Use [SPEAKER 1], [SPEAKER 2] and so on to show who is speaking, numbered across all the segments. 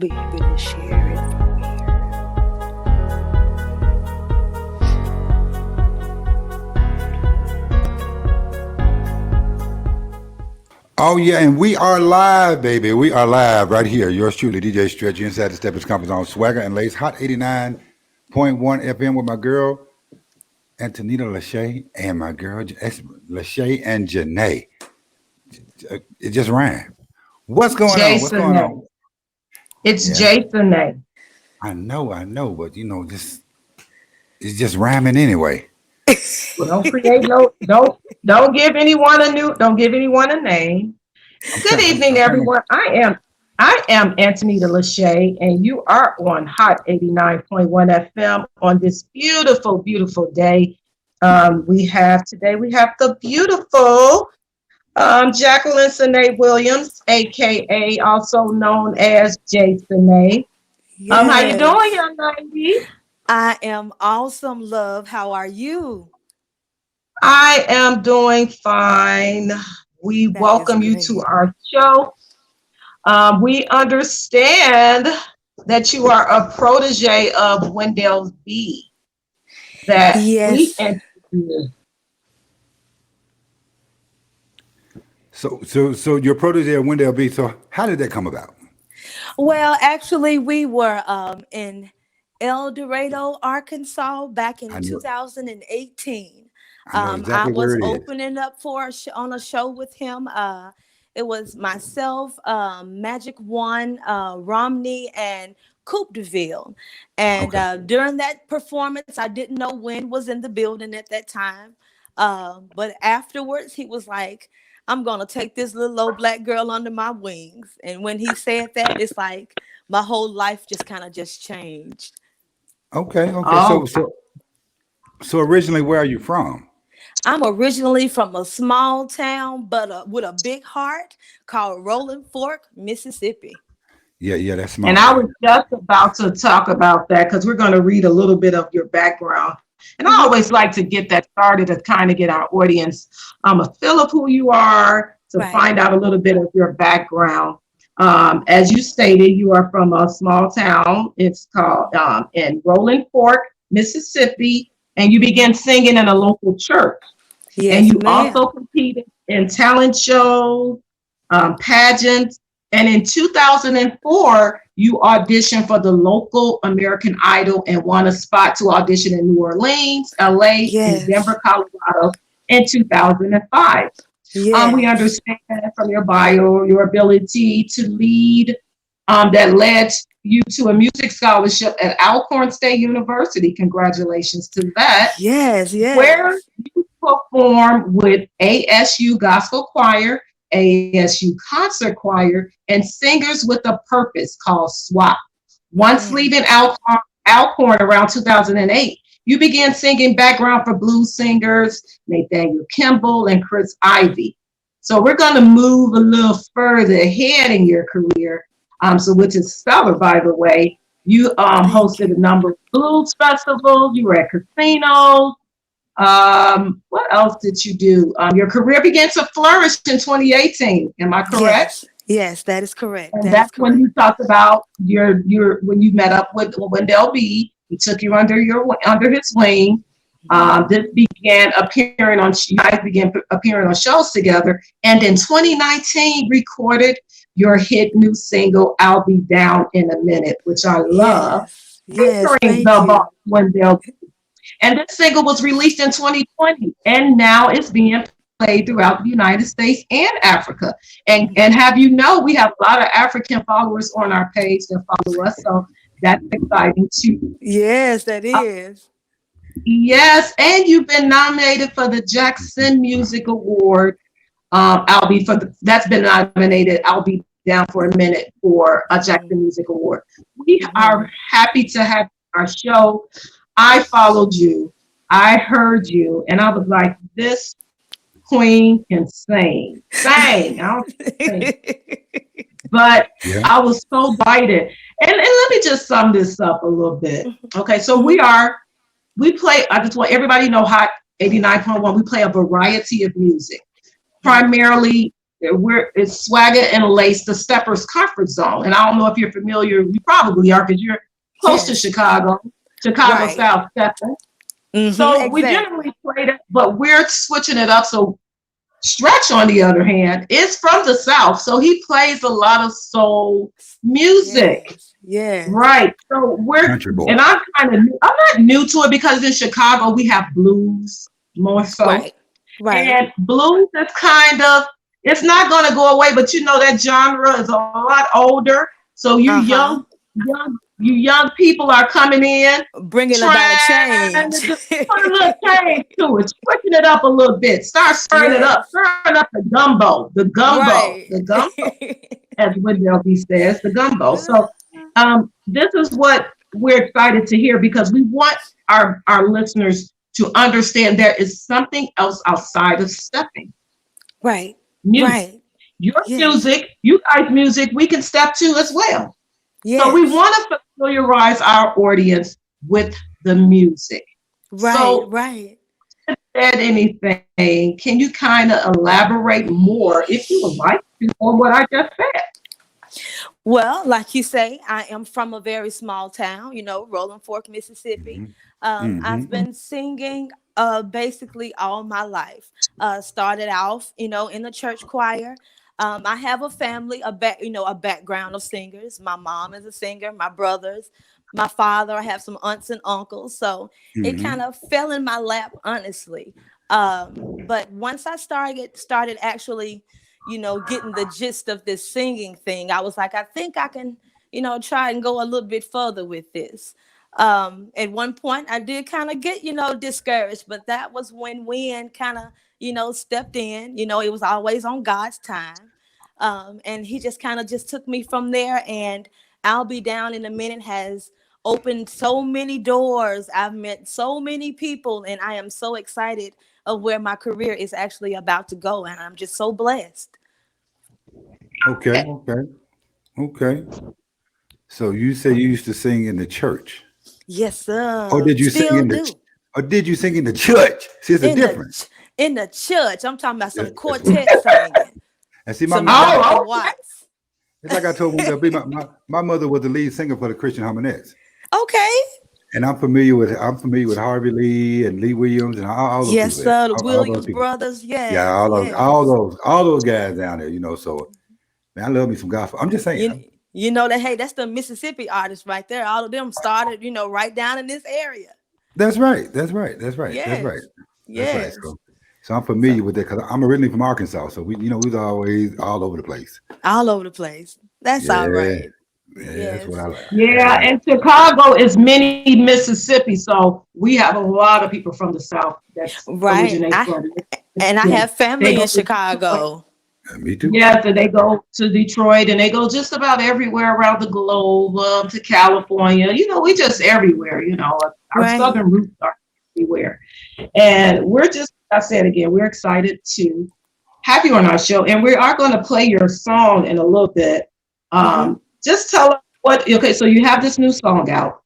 [SPEAKER 1] Leave it and share it from here.
[SPEAKER 2] Oh yeah, and we are live, baby. We are live right here. Yours truly, DJ Stretch, inside the Steppers Company on Swagger and Lace, Hot 89.1 FM with my girl Antonita LESHAE and my girl LESHAE and Janae. It just ran. What's going on? What's going
[SPEAKER 3] Jason.
[SPEAKER 2] on?
[SPEAKER 3] It's
[SPEAKER 2] Yes,
[SPEAKER 3] Jason.
[SPEAKER 2] I know, but just it's just rhyming anyway.
[SPEAKER 3] Well, don't create no don't give anyone a new don't give anyone a name.
[SPEAKER 2] I'm
[SPEAKER 3] Good
[SPEAKER 2] trying.
[SPEAKER 3] evening,
[SPEAKER 2] I'm trying to.
[SPEAKER 3] everyone. I am Antonita Lachey, and you are on Hot 89.1 FM on this beautiful, beautiful day. We have the beautiful Jacqueline Cenae Williams, aka also known as Jason. How you doing,
[SPEAKER 1] Yes.
[SPEAKER 3] young lady?
[SPEAKER 1] I am awesome, love. How are you?
[SPEAKER 3] I am doing fine. We
[SPEAKER 1] That is
[SPEAKER 3] welcome you to
[SPEAKER 1] great.
[SPEAKER 3] our show. We understand that you are a protege of Wendell B. That we
[SPEAKER 1] Yes.
[SPEAKER 3] introduced.
[SPEAKER 2] So your protege at Wendell B. So how did that come about?
[SPEAKER 1] Well, actually, we were in El Dorado, Arkansas back in
[SPEAKER 2] I know.
[SPEAKER 1] 2018.
[SPEAKER 2] I know
[SPEAKER 1] I
[SPEAKER 2] exactly
[SPEAKER 1] was
[SPEAKER 2] where it is.
[SPEAKER 1] opening up for on a show with him. It was myself, Magic One, Romney, and Coupe de Ville. And
[SPEAKER 2] Okay.
[SPEAKER 1] during that performance, I didn't know Win was in the building at that time. But afterwards, he was like, I'm gonna take this little old black girl under my wings. And when he said that, it's like my whole life just kind of just changed.
[SPEAKER 2] Okay. Okay.
[SPEAKER 3] Oh,
[SPEAKER 2] So originally, where are you from?
[SPEAKER 1] I'm originally from a small town, but with a big heart called Rolling Fork, Mississippi.
[SPEAKER 2] Yeah, that's
[SPEAKER 3] and
[SPEAKER 2] small
[SPEAKER 3] I
[SPEAKER 2] right
[SPEAKER 3] was just about to talk about that because we're going to read a little bit of your background. And I
[SPEAKER 1] Hmm.
[SPEAKER 3] always like to get that started to kind of get our audience a feel of who you are, to
[SPEAKER 1] Right.
[SPEAKER 3] find out a little bit of your background. As you stated, you are from a small town. It's called in Rolling Fork, Mississippi, and you began singing in a local church. And
[SPEAKER 1] Yes,
[SPEAKER 3] you also
[SPEAKER 1] ma'am.
[SPEAKER 3] competed in talent shows, pageants. And in 2004, you auditioned for the local American Idol and won a spot to audition in New Orleans, LA, and
[SPEAKER 1] Yes.
[SPEAKER 3] Denver, Colorado in 2005. We
[SPEAKER 1] Yes.
[SPEAKER 3] understand from your bio, your ability to lead that led you to a music scholarship at Alcorn State University. Congratulations to that,
[SPEAKER 1] Yes.
[SPEAKER 3] where
[SPEAKER 1] Yes.
[SPEAKER 3] you perform with ASU Gospel Choir, ASU Concert Choir, and Singers with a Purpose called SWAP. Once
[SPEAKER 1] Mm.
[SPEAKER 3] leaving Alcorn around 2008, you began singing background for blues singers Nathaniel Kimball and Chris Ivy. So we're going to move a little further ahead in your career, which is stellar, by the way. You
[SPEAKER 1] Thank you.
[SPEAKER 3] hosted a number of blues festivals. You were at casinos. What else did you do? Your career began to flourish in 2018. Am I correct?
[SPEAKER 1] Yes. Yes, that is correct.
[SPEAKER 3] And
[SPEAKER 1] That is
[SPEAKER 3] that's when
[SPEAKER 1] correct.
[SPEAKER 3] you talked about your when you met up with Wendell B. He took you under his wing.
[SPEAKER 1] Mhm.
[SPEAKER 3] This began appearing on you guys began appearing on shows together, and in 2019 recorded your hit new single "I'll Be Down in a Minute," which I love,
[SPEAKER 1] Yes. Yes.
[SPEAKER 3] featuring
[SPEAKER 1] Thank
[SPEAKER 3] the boss
[SPEAKER 1] you.
[SPEAKER 3] Wendell. And this single was released in 2020, and now it's being played throughout the United States and Africa. And have you know, we have a lot of African followers on our page that follow us, so that's exciting too.
[SPEAKER 1] Yes, that
[SPEAKER 3] Uh,
[SPEAKER 1] is.
[SPEAKER 3] yes, and you've been nominated for the Jackson Music Award. That's been nominated. I'll be down for a minute for a Jackson
[SPEAKER 1] Mhm.
[SPEAKER 3] Music Award. We are
[SPEAKER 1] Mhm.
[SPEAKER 3] happy to have our show. I followed you, I heard you, and I was like, this queen can sing. Sing. I don't sing, but
[SPEAKER 2] Yeah.
[SPEAKER 3] I was so delighted. And let me just sum this up a little bit. Okay, so
[SPEAKER 1] Mhm.
[SPEAKER 3] we play, I just want everybody to know Hot 89.1, we play a variety of music,
[SPEAKER 1] Mhm.
[SPEAKER 3] primarily It's Swagga and Lace, the Steppers Comfort Zone. And I don't know if you're familiar. You probably are because you're close to
[SPEAKER 1] Yes.
[SPEAKER 3] Chicago
[SPEAKER 1] Right.
[SPEAKER 3] South Steppers.
[SPEAKER 1] Mm-hmm.
[SPEAKER 3] So we
[SPEAKER 1] Exactly.
[SPEAKER 3] generally play that, but we're switching it up. So Stretch, on the other hand, is from the South, so he plays a lot of soul music.
[SPEAKER 1] Yes. Yes.
[SPEAKER 3] Right. So
[SPEAKER 2] Country boy.
[SPEAKER 3] and I'm not new to it because in Chicago we have blues more so.
[SPEAKER 1] Right. Right.
[SPEAKER 3] And blues is it's not going to go away, but that genre is a lot older. So
[SPEAKER 1] Uh-huh.
[SPEAKER 3] you young people are coming in
[SPEAKER 1] Bringing about a
[SPEAKER 3] trying to
[SPEAKER 1] change.
[SPEAKER 3] just put a little change to it, switching it up a little bit, start
[SPEAKER 1] Yes.
[SPEAKER 3] stirring up
[SPEAKER 1] Right.
[SPEAKER 3] the gumbo, as Wendell B says, the gumbo. So this is what we're excited to hear because we want our listeners to understand there is something else outside of stepping.
[SPEAKER 1] Right.
[SPEAKER 3] Music.
[SPEAKER 1] Right.
[SPEAKER 3] Your
[SPEAKER 1] Yes.
[SPEAKER 3] music, you guys' music, we can step to as well. So we
[SPEAKER 1] Yes.
[SPEAKER 3] want to familiarize our audience with the music.
[SPEAKER 1] Right.
[SPEAKER 3] So,
[SPEAKER 1] Right.
[SPEAKER 3] said anything, can you kind of elaborate more, if you would like to, on what I just said?
[SPEAKER 1] Well, like you say, I am from a very small town, Rolling Fork, Mississippi.
[SPEAKER 2] Mhm.
[SPEAKER 1] I've
[SPEAKER 2] Mhm.
[SPEAKER 1] been singing basically all my life. Started off, in the church choir. I have a family, a background of singers. My mom is a singer, my brothers, my father. I have some aunts and uncles, so it kind
[SPEAKER 2] Mhm.
[SPEAKER 1] of fell in my lap, honestly. But once I started actually getting the gist of this singing thing, I was like, I think I can, try and go a little bit further with this. At one point, I did kind of get, discouraged, but that was when Win kind of, stepped in. It was always on God's time. And he just kind of just took me from there. And I'll Be Down in a Minute has opened so many doors. I've met so many people, and I am so excited of where my career is actually about to go. And I'm just so blessed.
[SPEAKER 2] Okay. Okay. Okay. So you say you used to sing in the church,
[SPEAKER 1] Yes,
[SPEAKER 2] or
[SPEAKER 1] sir.
[SPEAKER 2] did you sing
[SPEAKER 1] Still
[SPEAKER 2] in the,
[SPEAKER 1] do.
[SPEAKER 2] or did you sing in the church? See, it's a
[SPEAKER 1] In the
[SPEAKER 2] difference.
[SPEAKER 1] in the church. I'm talking about some
[SPEAKER 2] That's
[SPEAKER 1] quartet singing.
[SPEAKER 2] and see,
[SPEAKER 1] Some
[SPEAKER 3] Oh,
[SPEAKER 1] Jonathan
[SPEAKER 3] okay.
[SPEAKER 1] Watts.
[SPEAKER 2] it's like I told Wendell B. My mother was the lead singer for the Christian Harmonettes,
[SPEAKER 1] Okay.
[SPEAKER 2] and I'm familiar with Harvey Lee and Lee Williams and all those
[SPEAKER 1] Yes,
[SPEAKER 2] people there,
[SPEAKER 1] sir. The
[SPEAKER 2] all those
[SPEAKER 1] Williams
[SPEAKER 2] people.
[SPEAKER 1] brothers.
[SPEAKER 2] Yeah,
[SPEAKER 1] Yes, yes.
[SPEAKER 2] all those guys down there. So man, I love me some gospel. I'm just saying.
[SPEAKER 1] You know that, hey, that's the Mississippi artists right there. All of them started, right down in this area.
[SPEAKER 2] That's right. That's right. That's right. That's right.
[SPEAKER 1] Yes.
[SPEAKER 2] That's right.
[SPEAKER 1] Yes.
[SPEAKER 2] So I'm
[SPEAKER 1] So
[SPEAKER 2] familiar with that because I'm originally from Arkansas. So we was always all over the place.
[SPEAKER 1] all over the place. That's all
[SPEAKER 2] Yeah,
[SPEAKER 1] right.
[SPEAKER 2] yeah. That's what
[SPEAKER 1] Yes.
[SPEAKER 2] I like. That's what
[SPEAKER 3] Yeah,
[SPEAKER 2] I like.
[SPEAKER 3] and Chicago is mini Mississippi, so we have a lot of people from the South that's
[SPEAKER 1] Right.
[SPEAKER 3] originate
[SPEAKER 1] I
[SPEAKER 3] from
[SPEAKER 1] and I
[SPEAKER 3] Mississippi.
[SPEAKER 1] have
[SPEAKER 3] They
[SPEAKER 1] family
[SPEAKER 3] go
[SPEAKER 1] in
[SPEAKER 3] to Detroit.
[SPEAKER 1] Chicago.
[SPEAKER 2] Me too.
[SPEAKER 3] Yes, and they go to Detroit and they go just about everywhere around the globe, to California. We just everywhere, our
[SPEAKER 1] Right.
[SPEAKER 3] southern roots are everywhere. And we're just, I said again, we're excited to have you on our show. And we are going to play your song in a little bit.
[SPEAKER 1] Mm-hmm.
[SPEAKER 3] Just tell us okay, so you have this new song out.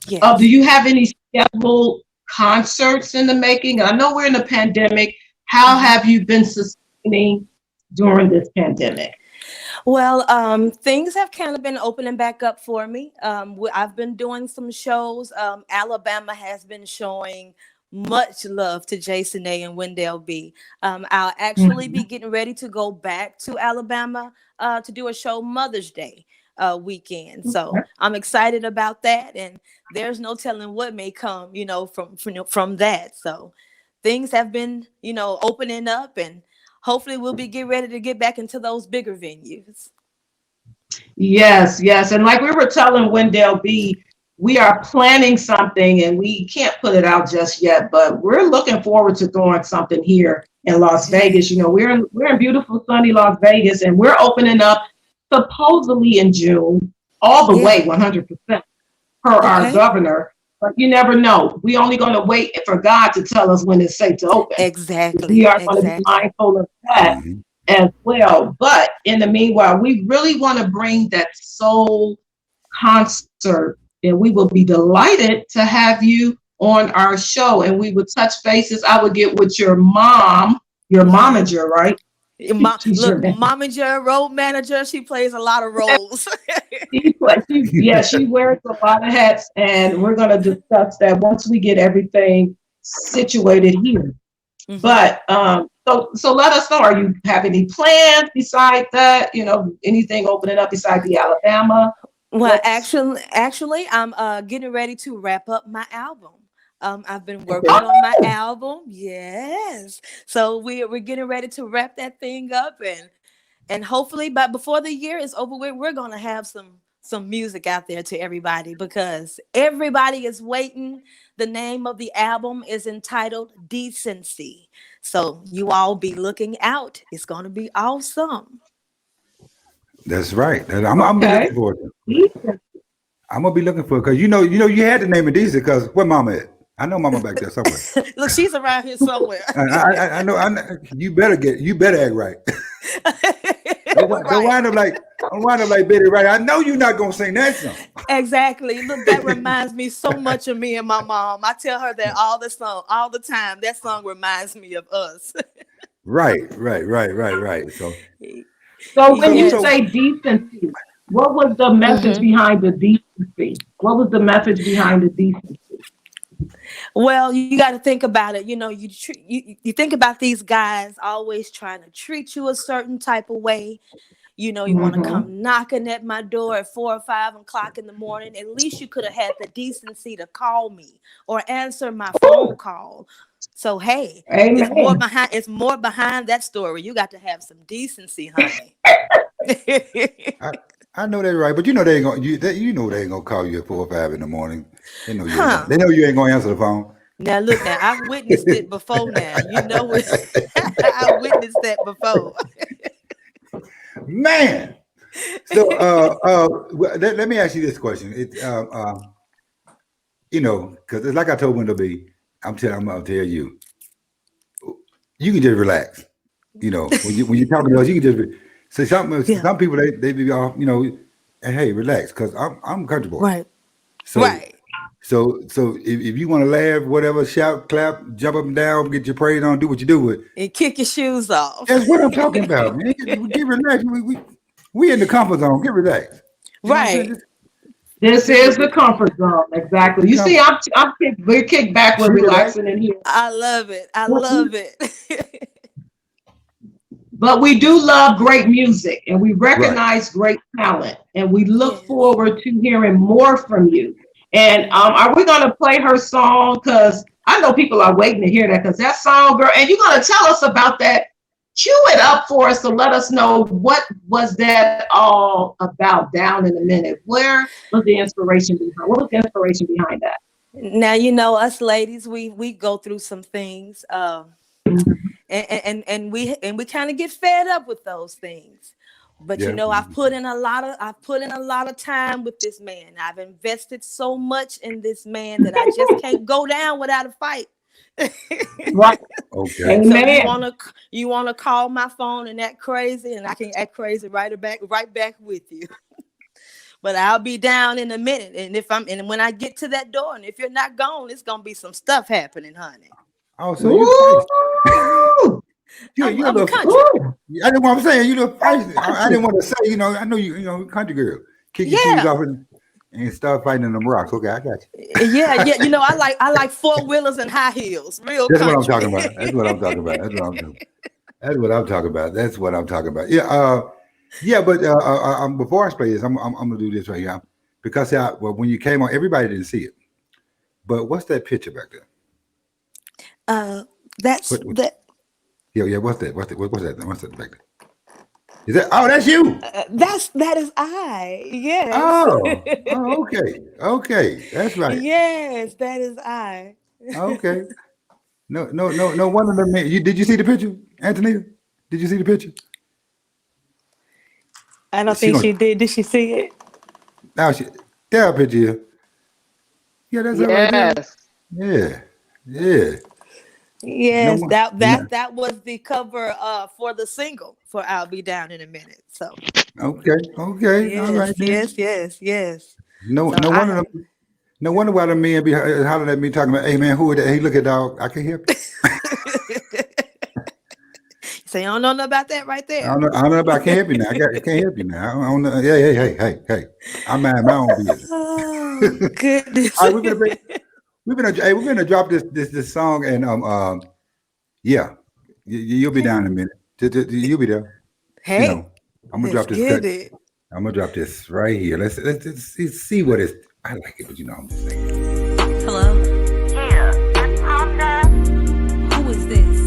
[SPEAKER 3] Do
[SPEAKER 1] Yes.
[SPEAKER 3] you have any scheduled concerts in the making? I know we're in a pandemic. How
[SPEAKER 1] Mm-hmm.
[SPEAKER 3] have you been sustaining during this pandemic?
[SPEAKER 1] Well, things have kind of been opening back up for me. I've been doing some shows. Alabama has been showing much love to Cenae and Wendell B. I'll actually be
[SPEAKER 3] Mhm.
[SPEAKER 1] getting ready to go back to Alabama to do a show Mother's Day weekend. So I'm excited about that, and there's no telling what may come, from that. So things have been, opening up, and hopefully we'll be getting ready to get back into those bigger venues.
[SPEAKER 3] Yes, yes. And like we were telling Wendell B, we are planning something and we can't put it out just yet, but we're looking forward to doing something here in Las Vegas.
[SPEAKER 1] Yes.
[SPEAKER 3] We're in beautiful sunny Las Vegas and we're opening up supposedly in June, all the way
[SPEAKER 1] Yes.
[SPEAKER 3] 100% per our
[SPEAKER 1] Okay.
[SPEAKER 3] governor. But you never know. We only going to wait for God to tell us when it's safe to open. We
[SPEAKER 1] Exactly.
[SPEAKER 3] are going to be
[SPEAKER 1] Exactly.
[SPEAKER 3] mindful of that
[SPEAKER 2] Hmm.
[SPEAKER 3] as well. But in the meanwhile, we really want to bring that soul concert, and we will be delighted to have you on our show. And we would touch bases. I would get with your mom, your
[SPEAKER 1] Mm-hmm.
[SPEAKER 3] momager, right? She's your
[SPEAKER 1] Look,
[SPEAKER 3] man.
[SPEAKER 1] Mom and Jerry road manager. She plays a lot of roles.
[SPEAKER 3] She wears a lot of hats, and we're going to discuss that once we get everything situated here. But so let us know. Are you have any plans beside that? You know, anything opening up beside the Alabama?
[SPEAKER 1] Well, actually, I'm getting ready to wrap up my album. I've been working on my album. Yes, so we're getting ready to wrap that thing up, and hopefully, but before the year is over with, we're gonna have some music out there to everybody because everybody is waiting. The name of the album is entitled Decency, so you all be looking out. It's gonna be awesome.
[SPEAKER 2] That's right. I'm be
[SPEAKER 3] Okay.
[SPEAKER 2] looking for it. I'm gonna be looking for it because you had to name it decent because where Mama at? I know Mama back there somewhere.
[SPEAKER 1] Look, she's around here somewhere.
[SPEAKER 2] I know. You better act right. Don't
[SPEAKER 1] Right.
[SPEAKER 2] wind up like Betty Wright. I know you're not gonna sing that song.
[SPEAKER 1] Exactly. Look, that reminds me so much of me and my mom. I tell her that all the time. That song reminds me of us.
[SPEAKER 2] Right. So
[SPEAKER 3] So when you
[SPEAKER 1] Yes.
[SPEAKER 3] say decency, what was the message
[SPEAKER 1] hmm
[SPEAKER 3] behind the decency? What was the message behind the decency?
[SPEAKER 1] Well, you got to think about it. You know, you think about these guys always trying to treat you a certain type of way. You know, you want to
[SPEAKER 3] Mm-hmm.
[SPEAKER 1] come knocking at my door at 4 or 5 o'clock in the morning. At least you could have had the decency to call me or answer my phone call. So hey,
[SPEAKER 3] Amen.
[SPEAKER 1] it's more behind that story. You got to have some decency, honey.
[SPEAKER 2] I I know they're right, but you know they ain't gonna they ain't gonna call you at 4 or 5 in the morning. They know you ain't gonna.
[SPEAKER 1] Huh.
[SPEAKER 2] They know you ain't gonna answer the phone.
[SPEAKER 1] Now look, now I've witnessed it before. Now you know it. I witnessed that before.
[SPEAKER 2] Man. So let me ask you this question. Because it's like I told Wendell B, I'm gonna tell you, you can just relax. When you're talking to us, you can just say something.
[SPEAKER 1] Yeah.
[SPEAKER 2] Some people they be off, hey, relax, because I'm comfortable.
[SPEAKER 1] Right.
[SPEAKER 2] So
[SPEAKER 1] Right.
[SPEAKER 2] so if you want to laugh, whatever, shout, clap, jump up and down, get your praise on, do what you do with.
[SPEAKER 1] And kick your shoes off.
[SPEAKER 2] That's what I'm talking about, man. Get relaxed. We in the comfort zone. Get relaxed. You know what I'm saying?
[SPEAKER 1] Right.
[SPEAKER 3] This
[SPEAKER 2] Just
[SPEAKER 3] is the comfort zone. Exactly. You see,
[SPEAKER 2] come,
[SPEAKER 3] we're kicked back. We're
[SPEAKER 2] shoot it right.
[SPEAKER 3] relaxing in here.
[SPEAKER 1] I love it. I love it.
[SPEAKER 3] But we do love great music and we
[SPEAKER 2] Right.
[SPEAKER 3] recognize great talent and we look
[SPEAKER 1] Yes.
[SPEAKER 3] forward to hearing more from you. And are we going to play her song? Because I know people are waiting to hear that because that song, girl, and you're going to tell us about that. Cue it up for us to let us know what was that all about down in a minute. Where was the inspiration behind? What was the inspiration behind that?
[SPEAKER 1] Now you know us ladies, we go through some things, and we kind of get fed up with those things. But you
[SPEAKER 2] Yeah.
[SPEAKER 1] know, I've put in a lot of time with this man. I've invested so much in this man that I just can't go down without a fight.
[SPEAKER 3] Right.
[SPEAKER 2] Okay.
[SPEAKER 1] So you
[SPEAKER 3] Amen.
[SPEAKER 1] wanna you wanna call my phone and act crazy, and I can act crazy right back with you. But I'll be down in a minute, and when I get to that door, and if you're not gone, it's gonna be some stuff happening, honey.
[SPEAKER 2] Oh, so you feisty.
[SPEAKER 3] Woo!
[SPEAKER 2] You're a
[SPEAKER 1] I'm
[SPEAKER 2] little.
[SPEAKER 1] country.
[SPEAKER 2] I didn't want to say you little feisty. I didn't want to say. I know country girl. Kick your shoes
[SPEAKER 1] Yeah,
[SPEAKER 2] off and start fighting in them rocks. Okay, I got you.
[SPEAKER 1] yeah. You know, I like 4 wheelers and high heels, real
[SPEAKER 2] That's what I'm talking
[SPEAKER 1] country.
[SPEAKER 2] about. That's what I'm talking about. That's what I'm talking about. That's what I'm talking about. Yeah. Yeah. But before I play this, I'm gonna do this right here because when you came on, everybody didn't see it. But what's that picture back there?
[SPEAKER 1] Uh, that's
[SPEAKER 2] What?
[SPEAKER 1] that.
[SPEAKER 2] Yeah. What's that? What's that? What's that back there? Is that? Oh, that's you.
[SPEAKER 1] That is I. Yes,
[SPEAKER 2] Oh. Okay. Okay. That's right.
[SPEAKER 1] yes, that is I.
[SPEAKER 2] Okay. No wonder the man. Did you see the picture, Antonita? Did you see the picture?
[SPEAKER 1] I don't
[SPEAKER 2] She
[SPEAKER 1] think
[SPEAKER 2] gonna
[SPEAKER 1] she did. Did she see it?
[SPEAKER 2] now she there picture here. Yeah, that's her right there.
[SPEAKER 4] Yes.
[SPEAKER 2] Yeah. Yeah. No
[SPEAKER 1] Yes,
[SPEAKER 2] one.
[SPEAKER 1] that
[SPEAKER 2] No.
[SPEAKER 1] that that was the cover for the single for "I'll Be Down in a Minute." So
[SPEAKER 2] Okay. Okay. All right
[SPEAKER 1] yes,
[SPEAKER 2] then.
[SPEAKER 1] yes, yes, yes.
[SPEAKER 2] No.
[SPEAKER 1] So
[SPEAKER 2] No wonder.
[SPEAKER 1] I
[SPEAKER 2] No wonder why the men be hollering at me talking about, hey man, who is that? Hey, look at dog. I can help you.
[SPEAKER 1] So you don't know nothing about that right
[SPEAKER 2] I
[SPEAKER 1] there.
[SPEAKER 2] don't know. I don't know about. I can't help you now. I can't help you now. I don't know. Hey. I mind my own business.
[SPEAKER 1] Oh goodness.
[SPEAKER 2] All right, we're gonna drop this song, and yeah, you'll be down in a minute. You'll be there. You
[SPEAKER 1] Hey,
[SPEAKER 2] know, I'm gonna
[SPEAKER 1] let's
[SPEAKER 2] drop this cut.
[SPEAKER 1] get it.
[SPEAKER 2] I'm gonna drop this right here. Let's see what it's. I like it, but I'm just saying.
[SPEAKER 4] Hello?
[SPEAKER 5] Yeah, it's Tom Dad.
[SPEAKER 4] Who is this?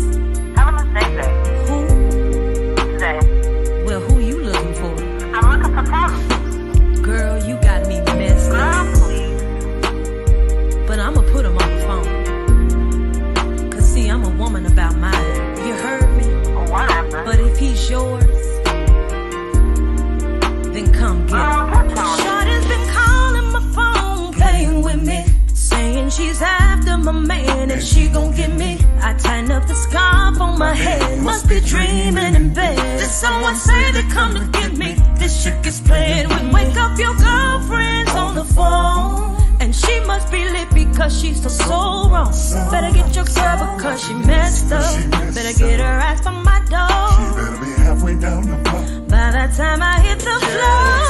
[SPEAKER 5] Have a mistake day
[SPEAKER 4] Who?
[SPEAKER 5] today.
[SPEAKER 4] Well, who you looking for?
[SPEAKER 5] I'm looking for Tom.
[SPEAKER 4] Girl, you got me messed up.
[SPEAKER 5] Girl, please.
[SPEAKER 4] But I'ma put him on the phone. Cause see, I'm a woman about mine. You heard me?
[SPEAKER 5] Whatever.
[SPEAKER 4] But if he's yours, then come get him.
[SPEAKER 5] Get Tom.
[SPEAKER 4] Shorty's been calling my phone, playing with me, saying she's after my man and she gon' get me. I tighten up the scarf on my head, must be dreaming in bed. Did someone say they come to get me? This shit gets played with. Wake up your girlfriend's on the phone, and she must be lit because she's so wrong. Better get your girl because she messed up. Better get her ass from my door.
[SPEAKER 6] She better be halfway down the block.
[SPEAKER 4] By the time I hit the floor,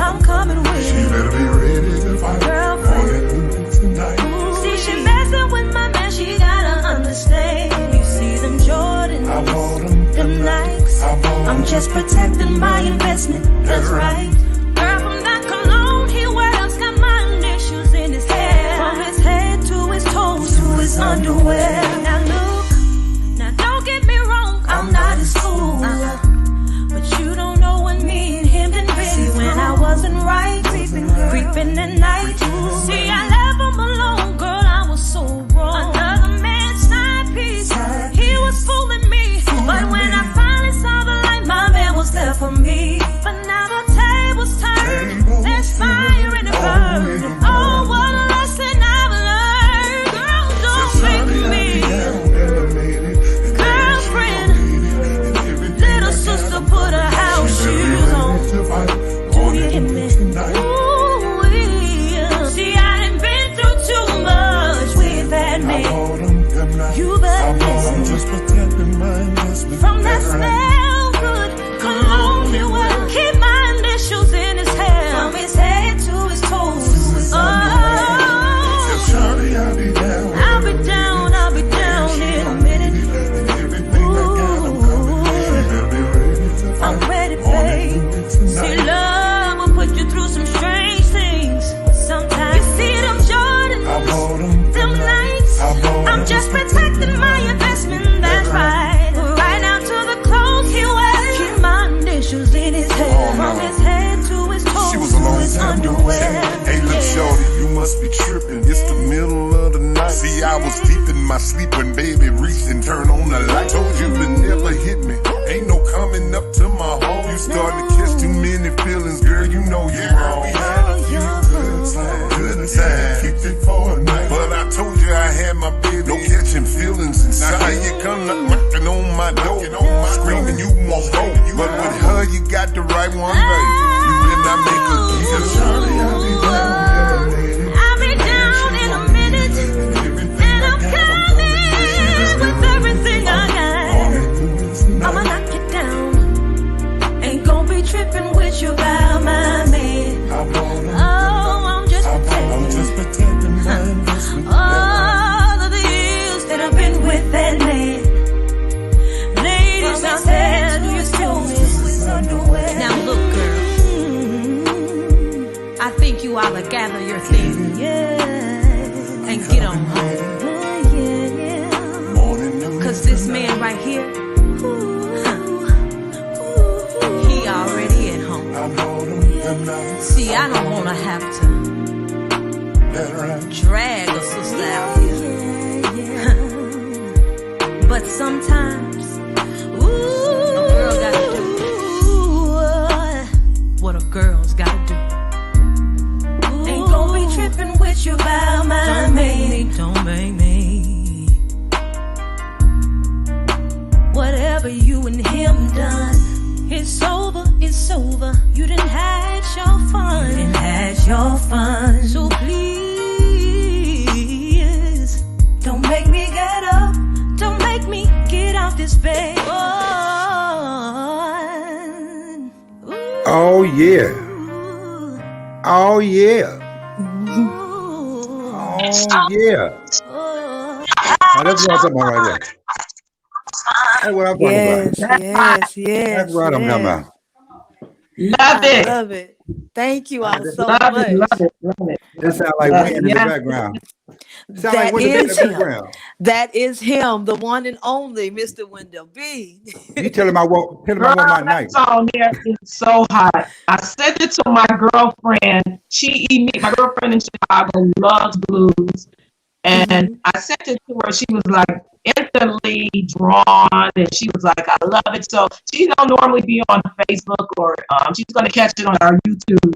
[SPEAKER 4] I'm coming with
[SPEAKER 6] She
[SPEAKER 4] you,
[SPEAKER 6] better be ready to fight.
[SPEAKER 4] girlfriend.
[SPEAKER 6] Tonight.
[SPEAKER 4] See, she messing with my man, she gotta understand. You see them Jordans,
[SPEAKER 6] I bought them
[SPEAKER 4] Nikes. I'm just protecting my investment, that's right. Girl, from that cologne he wears, got my initials in his hair. From his head to his toes to his underwear. Now look, now don't get me wrong, I'm not his fool. But you don't know what me and him been through. See, when I wasn't right, creeping at night. See, I left him alone, girl, I was so wrong. Another man's side piece, he was fooling me. But when I finally saw the light, my man was there for me. But now the tables turned, there's fire in the burn. Oh, what a lesson I've learned. Girl, don't make me girlfriend. Little sister, put her house shoes on. Do you hear me? Ooh, yeah. See, I done been through too much with that man. You better listen.
[SPEAKER 6] Just protecting my investment.
[SPEAKER 4] From that smell good cologne you wear, keep my initials in his hair. From his head to his toes. Oh,
[SPEAKER 6] Charlie, I'll be down.
[SPEAKER 4] I'll be down, I'll be down in a minute. Ooh, I'm ready, babe. See, love will put you through some strange things. Sometimes you see them Jordans, them nights. I'm just protecting my investment, that's right. Right now to the clothes he wears, keep my initials in his hair. From his head to his toes,
[SPEAKER 6] She was a long
[SPEAKER 4] to his
[SPEAKER 6] time
[SPEAKER 4] underwear.
[SPEAKER 6] Hey, look, shorty, you must be tripping. It's the middle of the night. See, I was deep in my sleep when baby reached and turned on the light. Told you to never hit me. Ain't no coming up to my home. You started to catch too many feelings, girl. You know you wrong. We had a few good times. Kicked it for a night. But I told you I had my baby. No catching feelings inside. Now here you come knocking on my door. Screaming you won't go. But with her, you got the right one, baby. You did not make a deal. Charlie, I'll be down.
[SPEAKER 4] I'll be down in a minute, and I'm coming with everything I got. I'ma knock it down. Ain't gon' be tripping with you about my man. Oh, I'm just protecting
[SPEAKER 6] my investment.
[SPEAKER 4] all of the years that I've been with that man. Ladies out there, do you still miss underwear? Now look, girl, I think you ought to gather your things and get on home. Cause this man right here, he already at home. See, I don't wanna have to drag a sister out here. But sometimes, a girl gotta do what a girl's gotta do. Ain't gon' be tripping with you about my man. Don't make me. Whatever you and him done, it's over, it's over. You done had your fun. So please,
[SPEAKER 2] Oh yeah. Oh yeah. Oh yeah. Now that's what I'm talking about right there. That's what I'm talking about.
[SPEAKER 1] Yes, yes,
[SPEAKER 2] That's
[SPEAKER 1] yes,
[SPEAKER 2] what I'm talking
[SPEAKER 1] yes.
[SPEAKER 2] about.
[SPEAKER 3] Love
[SPEAKER 1] I
[SPEAKER 3] it.
[SPEAKER 1] love it. Thank you all
[SPEAKER 2] That,
[SPEAKER 1] so
[SPEAKER 3] Love it. Love
[SPEAKER 1] much.
[SPEAKER 3] it. Love it.
[SPEAKER 2] that
[SPEAKER 3] Love
[SPEAKER 2] sound
[SPEAKER 3] it.
[SPEAKER 2] like
[SPEAKER 3] Love it.
[SPEAKER 2] wind in the
[SPEAKER 3] Yeah.
[SPEAKER 2] background. Sound like
[SPEAKER 1] That
[SPEAKER 2] wind in the
[SPEAKER 1] is him.
[SPEAKER 2] background.
[SPEAKER 1] That is him, the one and only Mr. Wendell B.
[SPEAKER 2] You tell him I
[SPEAKER 3] Girl,
[SPEAKER 2] want my
[SPEAKER 3] that
[SPEAKER 2] knife.
[SPEAKER 3] song there is so hot. I sent it to my girlfriend. My girlfriend in Chicago loves blues. And
[SPEAKER 1] Mhm.
[SPEAKER 3] I sent it to her. She was like instantly drawn, and she was like, "I love it." So she don't normally be on Facebook, or she's going to catch it on our YouTube,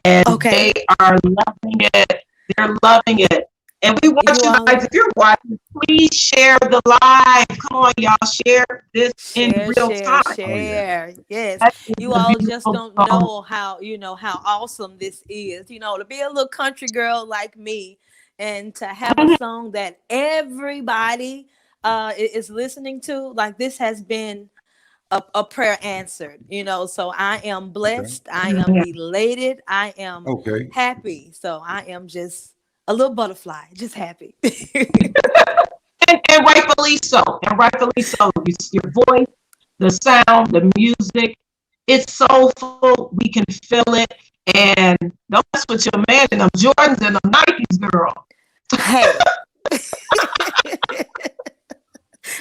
[SPEAKER 3] and they
[SPEAKER 1] Okay.
[SPEAKER 3] are loving it. They're loving it, and we want
[SPEAKER 1] You
[SPEAKER 3] you
[SPEAKER 1] all
[SPEAKER 3] guys, if you're watching, please share the live. Come on, y'all, share this in
[SPEAKER 1] share,
[SPEAKER 3] real
[SPEAKER 1] share,
[SPEAKER 3] time.
[SPEAKER 2] Oh yeah.
[SPEAKER 1] share. Yes.
[SPEAKER 3] That is
[SPEAKER 1] You
[SPEAKER 3] a
[SPEAKER 1] all just
[SPEAKER 3] beautiful
[SPEAKER 1] don't
[SPEAKER 3] song.
[SPEAKER 1] know how, how awesome this is. To be a little country girl like me and to have a song that everybody is listening to, like this has been a prayer answered, so I am
[SPEAKER 2] Okay.
[SPEAKER 1] blessed, I am elated, I am
[SPEAKER 2] Okay.
[SPEAKER 1] happy. So I am just a little butterfly, just happy.
[SPEAKER 3] And rightfully so. And rightfully so. Your voice, the sound, the music, it's soulful. We can feel it. And don't mess with your man and them Jordans and them Nikes, girl.
[SPEAKER 1] Hey.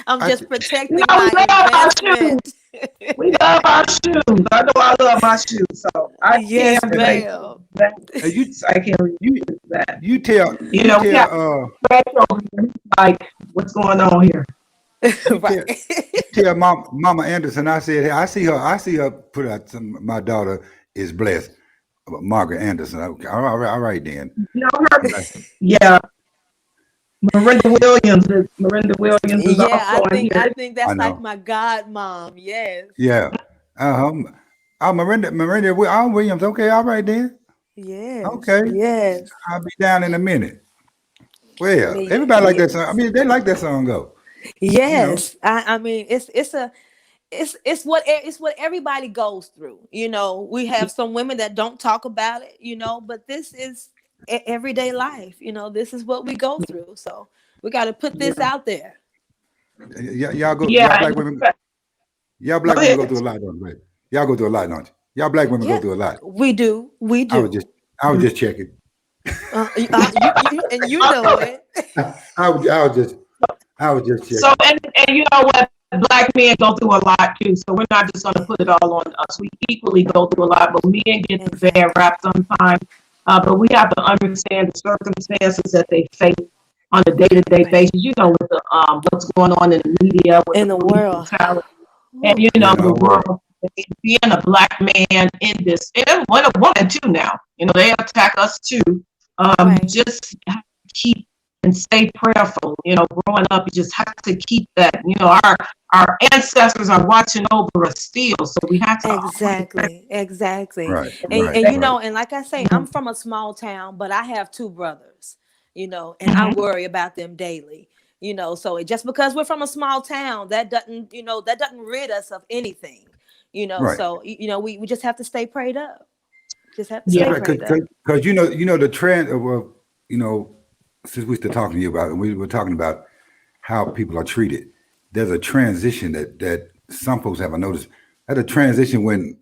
[SPEAKER 1] I'm
[SPEAKER 2] I
[SPEAKER 1] just
[SPEAKER 2] t-
[SPEAKER 3] You
[SPEAKER 1] protecting
[SPEAKER 3] know, we
[SPEAKER 1] my
[SPEAKER 3] love our shoes.
[SPEAKER 1] investment.
[SPEAKER 3] We love our shoes. I know I love my shoes. So I
[SPEAKER 1] Yes,
[SPEAKER 3] can't relate to
[SPEAKER 1] ma'am.
[SPEAKER 3] that.
[SPEAKER 2] hey,
[SPEAKER 3] I can't relate
[SPEAKER 2] you
[SPEAKER 3] to that.
[SPEAKER 2] you tell
[SPEAKER 3] You
[SPEAKER 2] you
[SPEAKER 3] know, we have
[SPEAKER 2] tell
[SPEAKER 3] Fred over here. He's like, what's going on here?
[SPEAKER 2] you tell
[SPEAKER 1] Right.
[SPEAKER 2] Mama Anderson. I said, hey, I see her put out my daughter is blessed. Margaret Anderson. Okay, all right then.
[SPEAKER 3] You know her?
[SPEAKER 2] I'm like,
[SPEAKER 3] Yeah. Miranda Williams is
[SPEAKER 1] Yeah,
[SPEAKER 3] also
[SPEAKER 1] I
[SPEAKER 3] on
[SPEAKER 1] think I
[SPEAKER 3] here.
[SPEAKER 1] think
[SPEAKER 2] I
[SPEAKER 1] that's like
[SPEAKER 2] know.
[SPEAKER 1] my god mom. Yes.
[SPEAKER 2] Yeah. Uh-huh. Oh, Williams. Okay, all right then.
[SPEAKER 1] Yes.
[SPEAKER 2] Okay.
[SPEAKER 1] Yes.
[SPEAKER 2] I'll be down in a minute. Well, everybody like that song. I
[SPEAKER 1] Yes.
[SPEAKER 2] mean, they like that song though. You know.
[SPEAKER 1] Yes. I mean it's what everybody goes through. We have some women that don't talk about it, but this is everyday life. This is what we go through. So we got to put this
[SPEAKER 3] Yeah.
[SPEAKER 1] out there.
[SPEAKER 2] Y'all
[SPEAKER 3] Yeah.
[SPEAKER 2] black women, y'all
[SPEAKER 3] Go
[SPEAKER 2] black women go
[SPEAKER 3] ahead.
[SPEAKER 2] through a lot, don't you? Y'all go through a lot, don't you? Y'all black women go
[SPEAKER 1] Yeah,
[SPEAKER 2] through a lot.
[SPEAKER 1] we do. We
[SPEAKER 2] I was
[SPEAKER 1] do.
[SPEAKER 2] just, I was just checking.
[SPEAKER 1] And you know it.
[SPEAKER 2] I was, I was just, I was just
[SPEAKER 3] So,
[SPEAKER 2] checking.
[SPEAKER 3] and you know what? Black men go through a lot too. So we're not just going to put it all on us. We equally go through a lot, but men get the bad
[SPEAKER 1] Exactly.
[SPEAKER 3] rap sometimes. But we have to understand the circumstances that they face on a day-to-day
[SPEAKER 1] Right.
[SPEAKER 3] basis. You know, with the what's going on in the media, with
[SPEAKER 1] In
[SPEAKER 3] the
[SPEAKER 1] the
[SPEAKER 3] police
[SPEAKER 1] world.
[SPEAKER 3] brutality, and
[SPEAKER 1] Whew.
[SPEAKER 3] you
[SPEAKER 2] Yeah,
[SPEAKER 3] know
[SPEAKER 2] in the
[SPEAKER 3] the
[SPEAKER 2] whole world.
[SPEAKER 3] world. Being a black man in this, and what a woman too. Now, they attack us too.
[SPEAKER 1] Right.
[SPEAKER 3] Just have to keep and stay prayerful. Growing up, you just have to keep that. Our ancestors are watching over us still, so we have to always
[SPEAKER 1] Exactly. Exactly.
[SPEAKER 2] Right,
[SPEAKER 1] And,
[SPEAKER 2] right,
[SPEAKER 1] and
[SPEAKER 2] right.
[SPEAKER 1] and like I say, I'm from a small town, but I have two brothers, and I worry about them daily. So just because we're from a small town, that doesn't rid us of anything.
[SPEAKER 2] Right.
[SPEAKER 1] So we just have to stay prayed up. Just have to
[SPEAKER 2] That's
[SPEAKER 1] stay
[SPEAKER 3] Yeah.
[SPEAKER 2] right.
[SPEAKER 1] prayed up.
[SPEAKER 2] Because the trend of you know since we started talking to you about it, we were talking about how people are treated. There's a transition that some folks haven't noticed. There's a transition when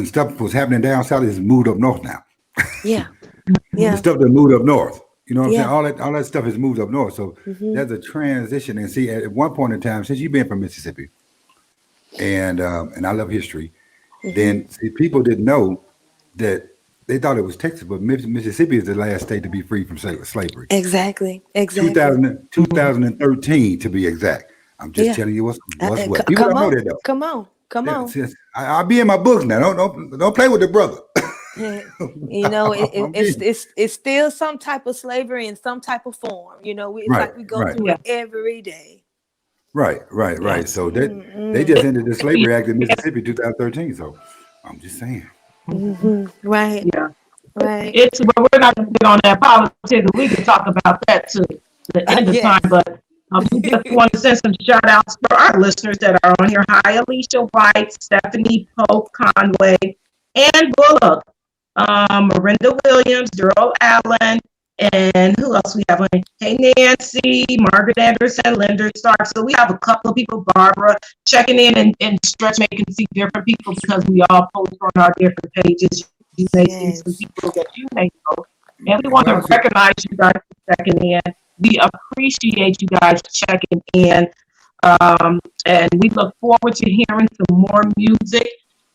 [SPEAKER 2] stuff was happening down south is moved up north now.
[SPEAKER 1] Yeah.
[SPEAKER 2] The
[SPEAKER 1] Yeah.
[SPEAKER 2] stuff that moved up north. You know what I'm saying?
[SPEAKER 1] Yeah.
[SPEAKER 2] All that stuff has moved up north. So
[SPEAKER 1] Hmm.
[SPEAKER 2] there's a transition. And see, at one point in time, since you've been from Mississippi, and I love history,
[SPEAKER 1] Hmm.
[SPEAKER 2] then see, people didn't know that they thought it was Texas, but Mississippi is the last state to be free from slavery.
[SPEAKER 1] Exactly. Exactly.
[SPEAKER 2] 2013 to be exact. I'm just
[SPEAKER 1] Yeah.
[SPEAKER 2] telling you what's what. People
[SPEAKER 1] Come
[SPEAKER 2] don't know
[SPEAKER 1] on.
[SPEAKER 2] that though.
[SPEAKER 1] Come on. Come
[SPEAKER 2] Yeah,
[SPEAKER 1] on.
[SPEAKER 2] see, I'll be in my books now. Don't play with the brother.
[SPEAKER 1] It,
[SPEAKER 2] I'm
[SPEAKER 1] it's
[SPEAKER 2] getting
[SPEAKER 1] it's it's still some type of slavery in some type of form. It's
[SPEAKER 2] right,
[SPEAKER 1] like we go
[SPEAKER 2] right,
[SPEAKER 1] through
[SPEAKER 3] Yeah.
[SPEAKER 1] it every day.
[SPEAKER 2] right.
[SPEAKER 3] Yes.
[SPEAKER 2] So they
[SPEAKER 1] Mm-hmm.
[SPEAKER 2] just ended the Slavery Act in Mississippi 2013. So I'm just saying.
[SPEAKER 1] Mm-hmm. Right.
[SPEAKER 3] Yeah.
[SPEAKER 1] Right.
[SPEAKER 3] But we're not going to get on that politics. We can talk about that to the end of time.
[SPEAKER 1] Yes.
[SPEAKER 3] But We just want to send some shout outs for our listeners that are on here. Hi, Alicia White, Stephanie Pope Conway, Ann Bullock, Miranda Williams, Daryl Allen, and who else we have on here? Hey, Nancy, Margaret Anderson, Linda Stark. So we have a couple of people, Barbara, checking in and stretch making see different people because we all post on our different pages. You may see some
[SPEAKER 1] Yes.
[SPEAKER 3] people that you may know. And we want
[SPEAKER 2] Well,
[SPEAKER 3] to recognize you guys for checking in. We appreciate you guys checking in. And we look forward to hearing some more music.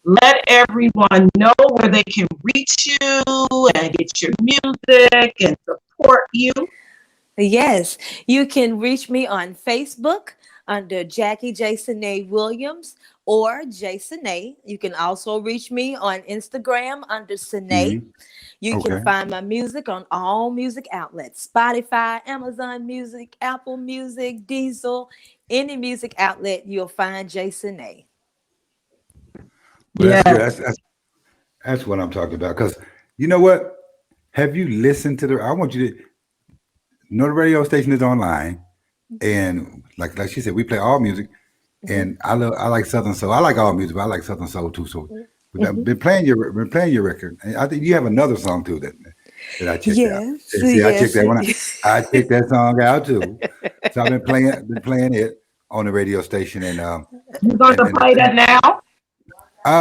[SPEAKER 3] Let everyone know where they can reach you and get your music and support you.
[SPEAKER 1] Yes, you can reach me on Facebook under Jackie Cenae Williams or Cenae. You can also reach me on Instagram under Cenae.
[SPEAKER 2] mhm.
[SPEAKER 1] You can
[SPEAKER 2] Okay.
[SPEAKER 1] find my music on all music outlets: Spotify, Amazon Music, Apple Music, Diesel, any music outlet, you'll find Cenae.
[SPEAKER 2] Well, that's good.
[SPEAKER 3] Yes.
[SPEAKER 2] That's what I'm talking about. Because you know what? Have you listened to the? I want you to know the radio station is online, and like she said, we play all music,
[SPEAKER 1] Mhm.
[SPEAKER 2] and I like Southern Soul. I like all music, but I like Southern Soul too. So but I've
[SPEAKER 1] Mhm.
[SPEAKER 2] been playing your record, and I think you have another song too that I checked out.
[SPEAKER 1] Yes,
[SPEAKER 2] See, I checked
[SPEAKER 1] yes.
[SPEAKER 2] that one. I checked that song out too. So I've been playing it on the radio station,
[SPEAKER 3] You're going to
[SPEAKER 2] and
[SPEAKER 3] play that now?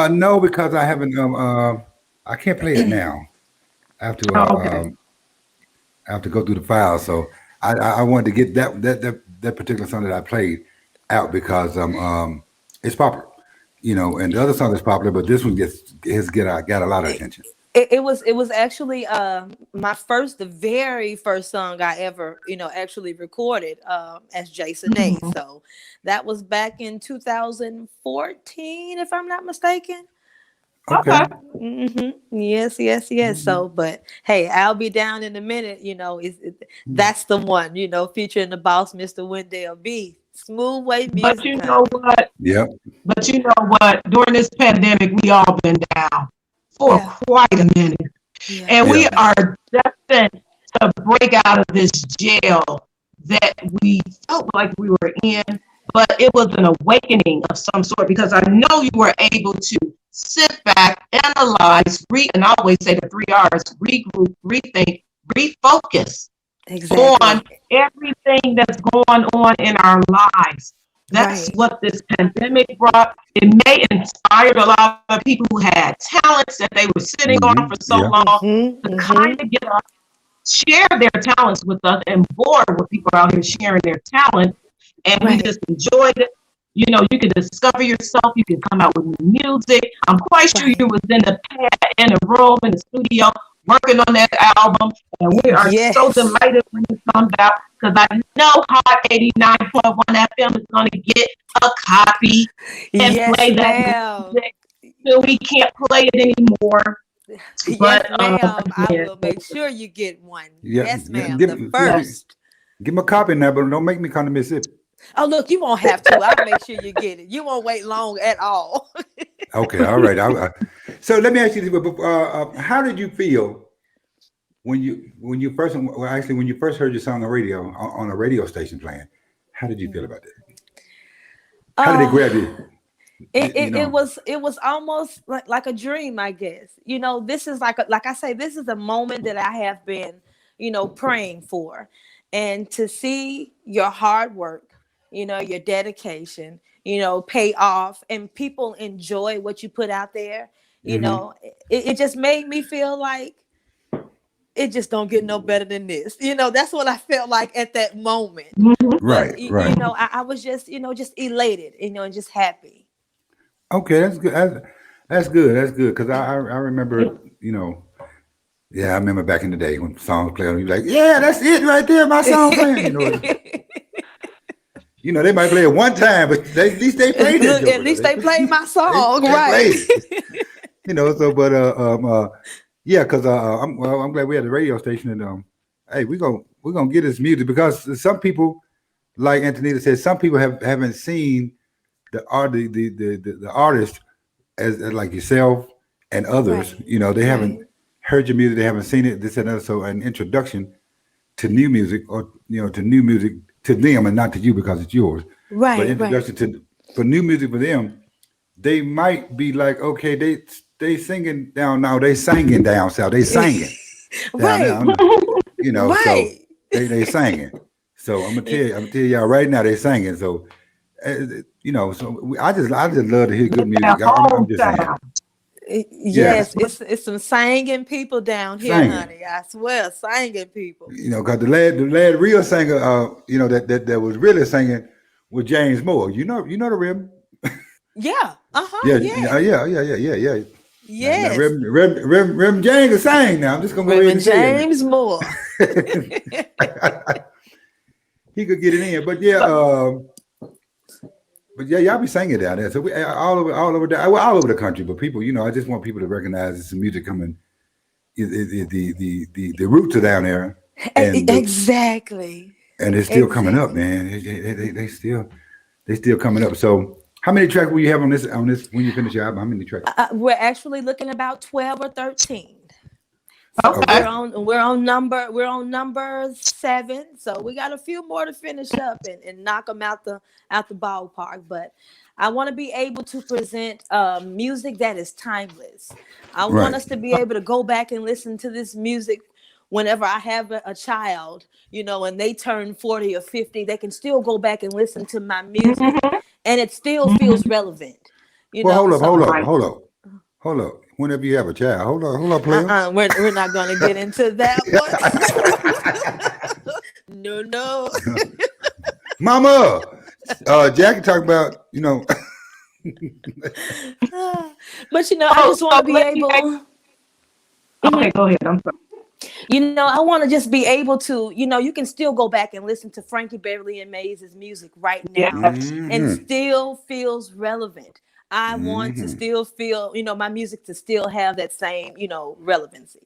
[SPEAKER 2] no, because I haven't I can't play it now. I have to
[SPEAKER 3] Okay.
[SPEAKER 2] I have to go through the files. So I wanted to get that particular song that I played out because it's popular, and the other song is popular, but this one got a lot of attention.
[SPEAKER 1] It was actually my first, the very first song I ever actually recorded as Jason A.
[SPEAKER 3] Mhm.
[SPEAKER 1] So that was back in 2014, if I'm not mistaken.
[SPEAKER 2] Okay.
[SPEAKER 3] Okay.
[SPEAKER 1] Yes, yes, yes. So, but hey, I'll be down in a minute. That's the one. Featuring the boss, Mr. Wendell B. Smooth way
[SPEAKER 3] But
[SPEAKER 1] music,
[SPEAKER 3] you know
[SPEAKER 1] honey.
[SPEAKER 3] what?
[SPEAKER 2] Yep.
[SPEAKER 3] But you know what? During this pandemic, we all been down for
[SPEAKER 1] Yeah,
[SPEAKER 3] quite a minute.
[SPEAKER 1] yeah,
[SPEAKER 3] And we
[SPEAKER 2] Yeah.
[SPEAKER 3] are destined to break out of this jail that we felt like we were in. But it was an awakening of some sort because I know you were able to sit back, analyze, and I always say the 3 R's: regroup, rethink, refocus on
[SPEAKER 1] exactly.
[SPEAKER 3] everything that's going on in our lives. That's
[SPEAKER 1] Right.
[SPEAKER 3] what this pandemic brought. It may inspire a lot of people who had talents that they were sitting on for so
[SPEAKER 2] Yeah.
[SPEAKER 3] long
[SPEAKER 1] Mm-hmm.
[SPEAKER 3] to kind
[SPEAKER 1] Mm-hmm.
[SPEAKER 3] of get up, share their talents with us, and bored with people out here sharing their talent. And we
[SPEAKER 1] Right.
[SPEAKER 3] just enjoyed it. You can discover yourself. You can come out with new music. I'm quite sure you
[SPEAKER 1] Right.
[SPEAKER 3] was in the room, in the studio, working on that album. And we are so
[SPEAKER 1] Yes.
[SPEAKER 3] delighted when it comes out because I know Hot 89.1 FM is going to get a copy and
[SPEAKER 1] Yes,
[SPEAKER 3] play that
[SPEAKER 1] ma'am.
[SPEAKER 3] music till we can't play it anymore.
[SPEAKER 1] Yes,
[SPEAKER 3] But
[SPEAKER 1] ma'am. I
[SPEAKER 3] again,
[SPEAKER 1] will make sure you get one.
[SPEAKER 2] Yeah.
[SPEAKER 1] Yes,
[SPEAKER 2] Yeah.
[SPEAKER 1] ma'am. The first.
[SPEAKER 2] Give me a copy now, but don't make me come to Mississippi.
[SPEAKER 1] Oh, look, you won't have to. I'll make sure you get it. You won't wait long at all.
[SPEAKER 2] Okay. All right. So let me ask you this: how did you feel when you first heard your song on radio on a radio station playing? How did you feel about that? How did it
[SPEAKER 1] Uh,
[SPEAKER 2] grab you?
[SPEAKER 1] it,
[SPEAKER 2] You
[SPEAKER 1] it, it
[SPEAKER 2] know.
[SPEAKER 1] was it was almost like a dream, I guess. This is like I say, this is a moment that I have been, praying for. And to see your hard work, your dedication, pay off and people enjoy what you put out there,
[SPEAKER 2] Hmm.
[SPEAKER 1] it just made me feel like it just don't get no better than this. That's what I felt like at that moment.
[SPEAKER 3] mhm.
[SPEAKER 1] But
[SPEAKER 2] Right. Right.
[SPEAKER 1] I was just, just elated, and just happy.
[SPEAKER 2] Okay. That's good. That's good. That's good. Because I remember, yeah, I remember back in the day when songs played, you're like, yeah, that's it right there, my song playing. They might play it one time, but at least they played that
[SPEAKER 1] Look, at
[SPEAKER 2] joker though.
[SPEAKER 1] least they played my song,
[SPEAKER 2] They
[SPEAKER 1] right?
[SPEAKER 2] played it. So but yeah, because I'm glad we had the radio station and hey, we're gonna get this music because some people, like Antonita said, some people haven't seen the artist as like yourself and others.
[SPEAKER 1] Right,
[SPEAKER 2] They haven't
[SPEAKER 1] right,
[SPEAKER 2] heard your music, they haven't seen it, this and that. So an introduction to new music or to new music to them and not to you because it's yours. But
[SPEAKER 1] Right, right.
[SPEAKER 2] introduction to for new music for them, they might be like, okay, they singing down now, they singing down south, they singing down
[SPEAKER 1] Right,
[SPEAKER 2] now, so
[SPEAKER 1] right.
[SPEAKER 2] they singing. So I'm gonna tell y'all right now, they singing. So I just love to hear good
[SPEAKER 3] That
[SPEAKER 2] music. I'm
[SPEAKER 3] whole
[SPEAKER 2] just saying,
[SPEAKER 3] sound.
[SPEAKER 2] yeah,
[SPEAKER 1] Yes, it's some singing people down here,
[SPEAKER 2] singing.
[SPEAKER 1] honey. I swear, singing people.
[SPEAKER 2] Because the lad real singer, that was really singing was James Moore. You know the rhythm.
[SPEAKER 1] Yeah. Uh-huh.
[SPEAKER 2] Yeah,
[SPEAKER 1] Yes.
[SPEAKER 2] yeah. Now
[SPEAKER 1] Yes.
[SPEAKER 2] Rem James is sang now. I'm just gonna go ahead
[SPEAKER 1] Reverend
[SPEAKER 2] and say
[SPEAKER 1] James Moore.
[SPEAKER 2] it. He could get it in, but yeah, y'all be singing down there. So we all over the country. But people, I just want people to recognize it's some music coming. The roots are down there, and
[SPEAKER 1] Exactly.
[SPEAKER 2] it's still coming up,
[SPEAKER 1] Exactly.
[SPEAKER 2] man. They still coming up. So how many tracks will you have on this when you finish your album? How many tracks?
[SPEAKER 1] We're actually looking about 12 or 13. So
[SPEAKER 3] Okay.
[SPEAKER 2] Okay,
[SPEAKER 1] we're on number 7. So we got a few more to finish up and knock them out the ballpark. But I want to be able to present music that is timeless. I want
[SPEAKER 2] right.
[SPEAKER 1] us to be able to go back and listen to this music whenever I have a child, and they turn 40 or 50, they can still go back and listen to my music and it still feels relevant,
[SPEAKER 2] Well, hold up, hold
[SPEAKER 1] so
[SPEAKER 2] up,
[SPEAKER 3] Right.
[SPEAKER 2] hold up, hold up. Whenever you have a child, hold up, player.
[SPEAKER 1] we're not going to get into that one. No, no.
[SPEAKER 2] Mama, Jackie talked about,
[SPEAKER 1] But I
[SPEAKER 3] Oh,
[SPEAKER 1] just want
[SPEAKER 3] so
[SPEAKER 1] to be
[SPEAKER 3] let me
[SPEAKER 1] able.
[SPEAKER 3] okay, go ahead. I'm sorry.
[SPEAKER 1] I want to just be able to, you can still go back and listen to Frankie Beverly and Maze's music right now
[SPEAKER 3] Yes.
[SPEAKER 1] and
[SPEAKER 2] hmm
[SPEAKER 1] still feels relevant. I want to
[SPEAKER 2] hmm
[SPEAKER 1] still feel, my music to still have that same, relevancy.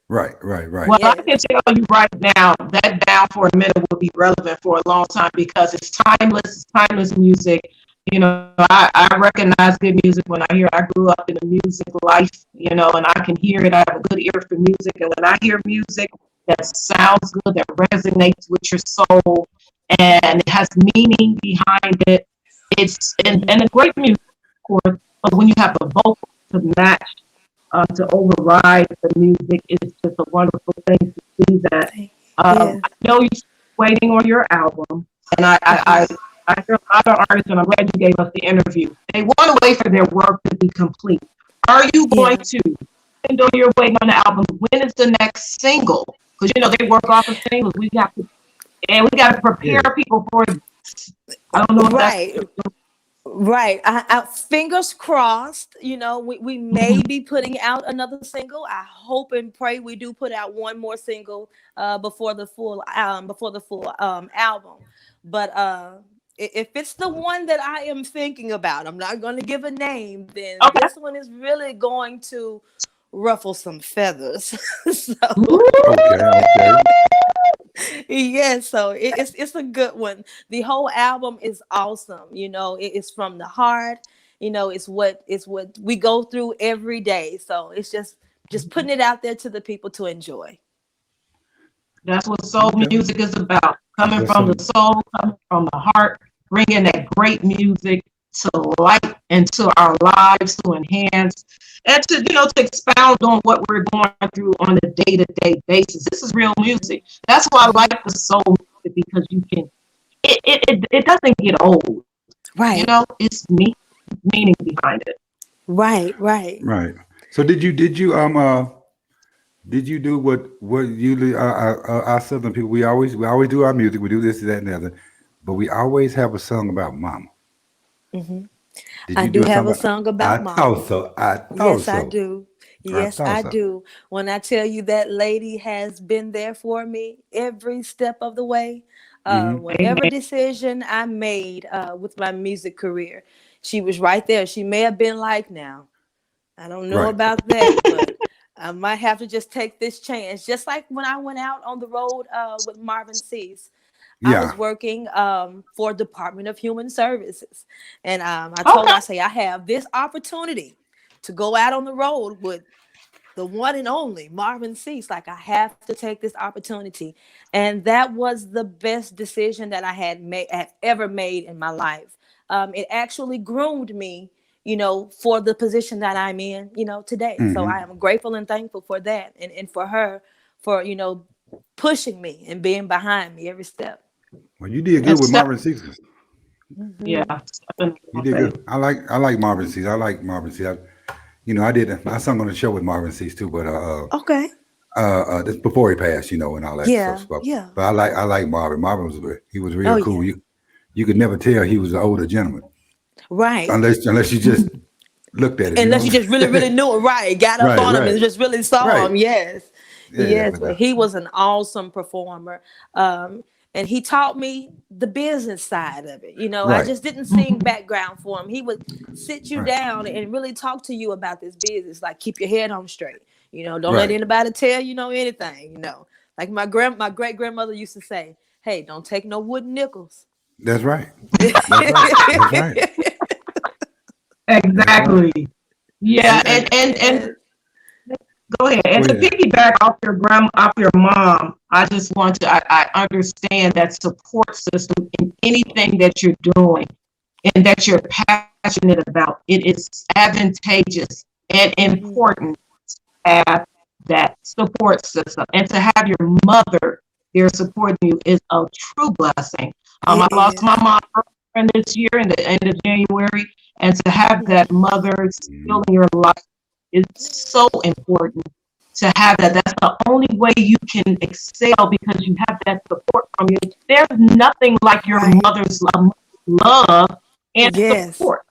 [SPEAKER 2] right.
[SPEAKER 3] Well, I can
[SPEAKER 1] Yes.
[SPEAKER 3] tell you right now that Down for a Minute will be relevant for a long time because it's timeless music. I recognize good music when I hear. I grew up in a music life, and I can hear it. I have a good ear for music, and when I hear music that sounds good, that resonates with your soul, and it has meaning behind it, it's and
[SPEAKER 1] Hmm.
[SPEAKER 3] a great music, of course. But when you have a vocal to match to override the music is just a wonderful thing to see that.
[SPEAKER 1] Yeah.
[SPEAKER 3] I know you're waiting on your album, and
[SPEAKER 1] Hmm.
[SPEAKER 3] I hear a lot of artists, and I'm glad you gave us the interview. They want to wait for their work to be complete. Are you going
[SPEAKER 1] Yeah.
[SPEAKER 3] to, even though you're waiting on the album, when is the next single? Because they work off of singles. We got to prepare
[SPEAKER 2] Yeah.
[SPEAKER 3] people for this. I don't know if that's
[SPEAKER 1] Right. Right. Fingers crossed, we may be putting out another single. I hope and pray we do put out one more single before the full album. But if it's the one that I am thinking about, I'm not going to give a name, then
[SPEAKER 3] okay.
[SPEAKER 1] this one is really going to ruffle some feathers. So
[SPEAKER 2] Okay.
[SPEAKER 1] yeah, so it's a good one. The whole album is awesome. It's from the heart. It's what we go through every day. So it's just putting it out there to the people to enjoy.
[SPEAKER 3] That's what soul
[SPEAKER 2] Okay.
[SPEAKER 3] music is about.
[SPEAKER 2] That's
[SPEAKER 3] Coming
[SPEAKER 2] what's
[SPEAKER 3] from the
[SPEAKER 2] some.
[SPEAKER 3] soul, coming from the heart, bringing that great music to light into our lives to enhance and to expound on what we're going through on a day-to-day basis. This is real music. That's why I
[SPEAKER 1] Mhm.
[SPEAKER 3] like the soul music because you can it doesn't get old.
[SPEAKER 1] Right,
[SPEAKER 3] It's meaning behind it.
[SPEAKER 1] right, right.
[SPEAKER 2] Right. So did you do what usually our Southern people we always do our music, we do this, that, and the other, but we always have a song about mama.
[SPEAKER 1] Hmm.
[SPEAKER 2] Did
[SPEAKER 1] I
[SPEAKER 2] you
[SPEAKER 1] do
[SPEAKER 2] do a
[SPEAKER 1] have
[SPEAKER 2] song
[SPEAKER 1] a
[SPEAKER 2] about?
[SPEAKER 1] song
[SPEAKER 2] I
[SPEAKER 1] about
[SPEAKER 2] thought
[SPEAKER 1] mama.
[SPEAKER 2] so. I thought
[SPEAKER 1] Yes, I
[SPEAKER 2] so.
[SPEAKER 1] do.
[SPEAKER 2] I
[SPEAKER 1] Yes,
[SPEAKER 2] thought
[SPEAKER 1] I
[SPEAKER 2] so.
[SPEAKER 1] do. When I tell you that lady has been there for me every step of the way,
[SPEAKER 2] Hmm
[SPEAKER 1] whatever
[SPEAKER 3] Amen.
[SPEAKER 1] decision I made with my music career, she was right there. She may have been like, now, I don't know
[SPEAKER 2] Right.
[SPEAKER 1] about that, but I might have to just take this chance. Just like when I went out on the road with Marvin Cease. I was
[SPEAKER 2] Yeah.
[SPEAKER 1] working for Department of Human Services, and I told her,
[SPEAKER 3] Okay.
[SPEAKER 1] I say, I have this opportunity to go out on the road with the one and only Marvin Cease. Like, I have to take this opportunity. And that was the best decision that I had ever made in my life. It actually groomed me, for the position that I'm in, today. So I am grateful and thankful for that. And for her, for, pushing me and being behind me every step.
[SPEAKER 2] Well, you did good
[SPEAKER 3] And
[SPEAKER 2] with
[SPEAKER 3] Steph,
[SPEAKER 2] Marvin Cease.
[SPEAKER 3] yeah, Stephanie
[SPEAKER 2] You
[SPEAKER 3] gonna
[SPEAKER 2] did
[SPEAKER 3] say,
[SPEAKER 2] good. I like Marvin Cease. I like Marvin Cease. I sung on the show with Marvin Cease too, but
[SPEAKER 1] Okay.
[SPEAKER 2] this before he passed, and all that sort of
[SPEAKER 1] Yeah.
[SPEAKER 2] stuff.
[SPEAKER 1] Yeah.
[SPEAKER 2] But I like Marvin. Marvin was
[SPEAKER 1] Oh,
[SPEAKER 2] real
[SPEAKER 1] yeah.
[SPEAKER 2] cool. You could never tell he was an older gentleman
[SPEAKER 1] Right.
[SPEAKER 2] unless you just looked at him. You know
[SPEAKER 1] Unless
[SPEAKER 2] what
[SPEAKER 1] you
[SPEAKER 2] I'm
[SPEAKER 1] just really, really knew it, right? Got up
[SPEAKER 2] Right,
[SPEAKER 1] on him
[SPEAKER 2] right,
[SPEAKER 1] and just really saw
[SPEAKER 2] right.
[SPEAKER 1] him. Yes,
[SPEAKER 2] Yeah,
[SPEAKER 1] yes.
[SPEAKER 2] but
[SPEAKER 1] But he was an awesome performer, and he taught me the business side of it. I
[SPEAKER 2] right,
[SPEAKER 1] just didn't sing background for him. He would sit you
[SPEAKER 2] right,
[SPEAKER 1] down and really talk to you about this business. Like, keep your head on straight. Don't let
[SPEAKER 2] right.
[SPEAKER 1] anybody tell you anything. Like my great grandmother used to say, "Hey, don't take no wooden nickels."
[SPEAKER 2] That's right. That's right. That's right. That's right.
[SPEAKER 3] exactly. Yeah,
[SPEAKER 2] And
[SPEAKER 3] and
[SPEAKER 1] Yes.
[SPEAKER 3] go ahead.
[SPEAKER 2] go
[SPEAKER 3] And to
[SPEAKER 2] ahead.
[SPEAKER 3] piggyback off your mom, I just want to, I understand that support system in anything that you're doing and that you're passionate about. It is advantageous and
[SPEAKER 1] Mhm.
[SPEAKER 3] important to have that support system. And to have your mother there supporting you is a true blessing.
[SPEAKER 1] It
[SPEAKER 3] I lost my
[SPEAKER 1] is.
[SPEAKER 3] mom this year in the end of January, and to have that
[SPEAKER 1] Mhm.
[SPEAKER 3] mother
[SPEAKER 2] Mhm.
[SPEAKER 3] still in your life is so important to have that. That's the only way you can excel because you have that support from you. There's nothing like your
[SPEAKER 1] Right.
[SPEAKER 3] mother's love and
[SPEAKER 1] Yes.
[SPEAKER 3] support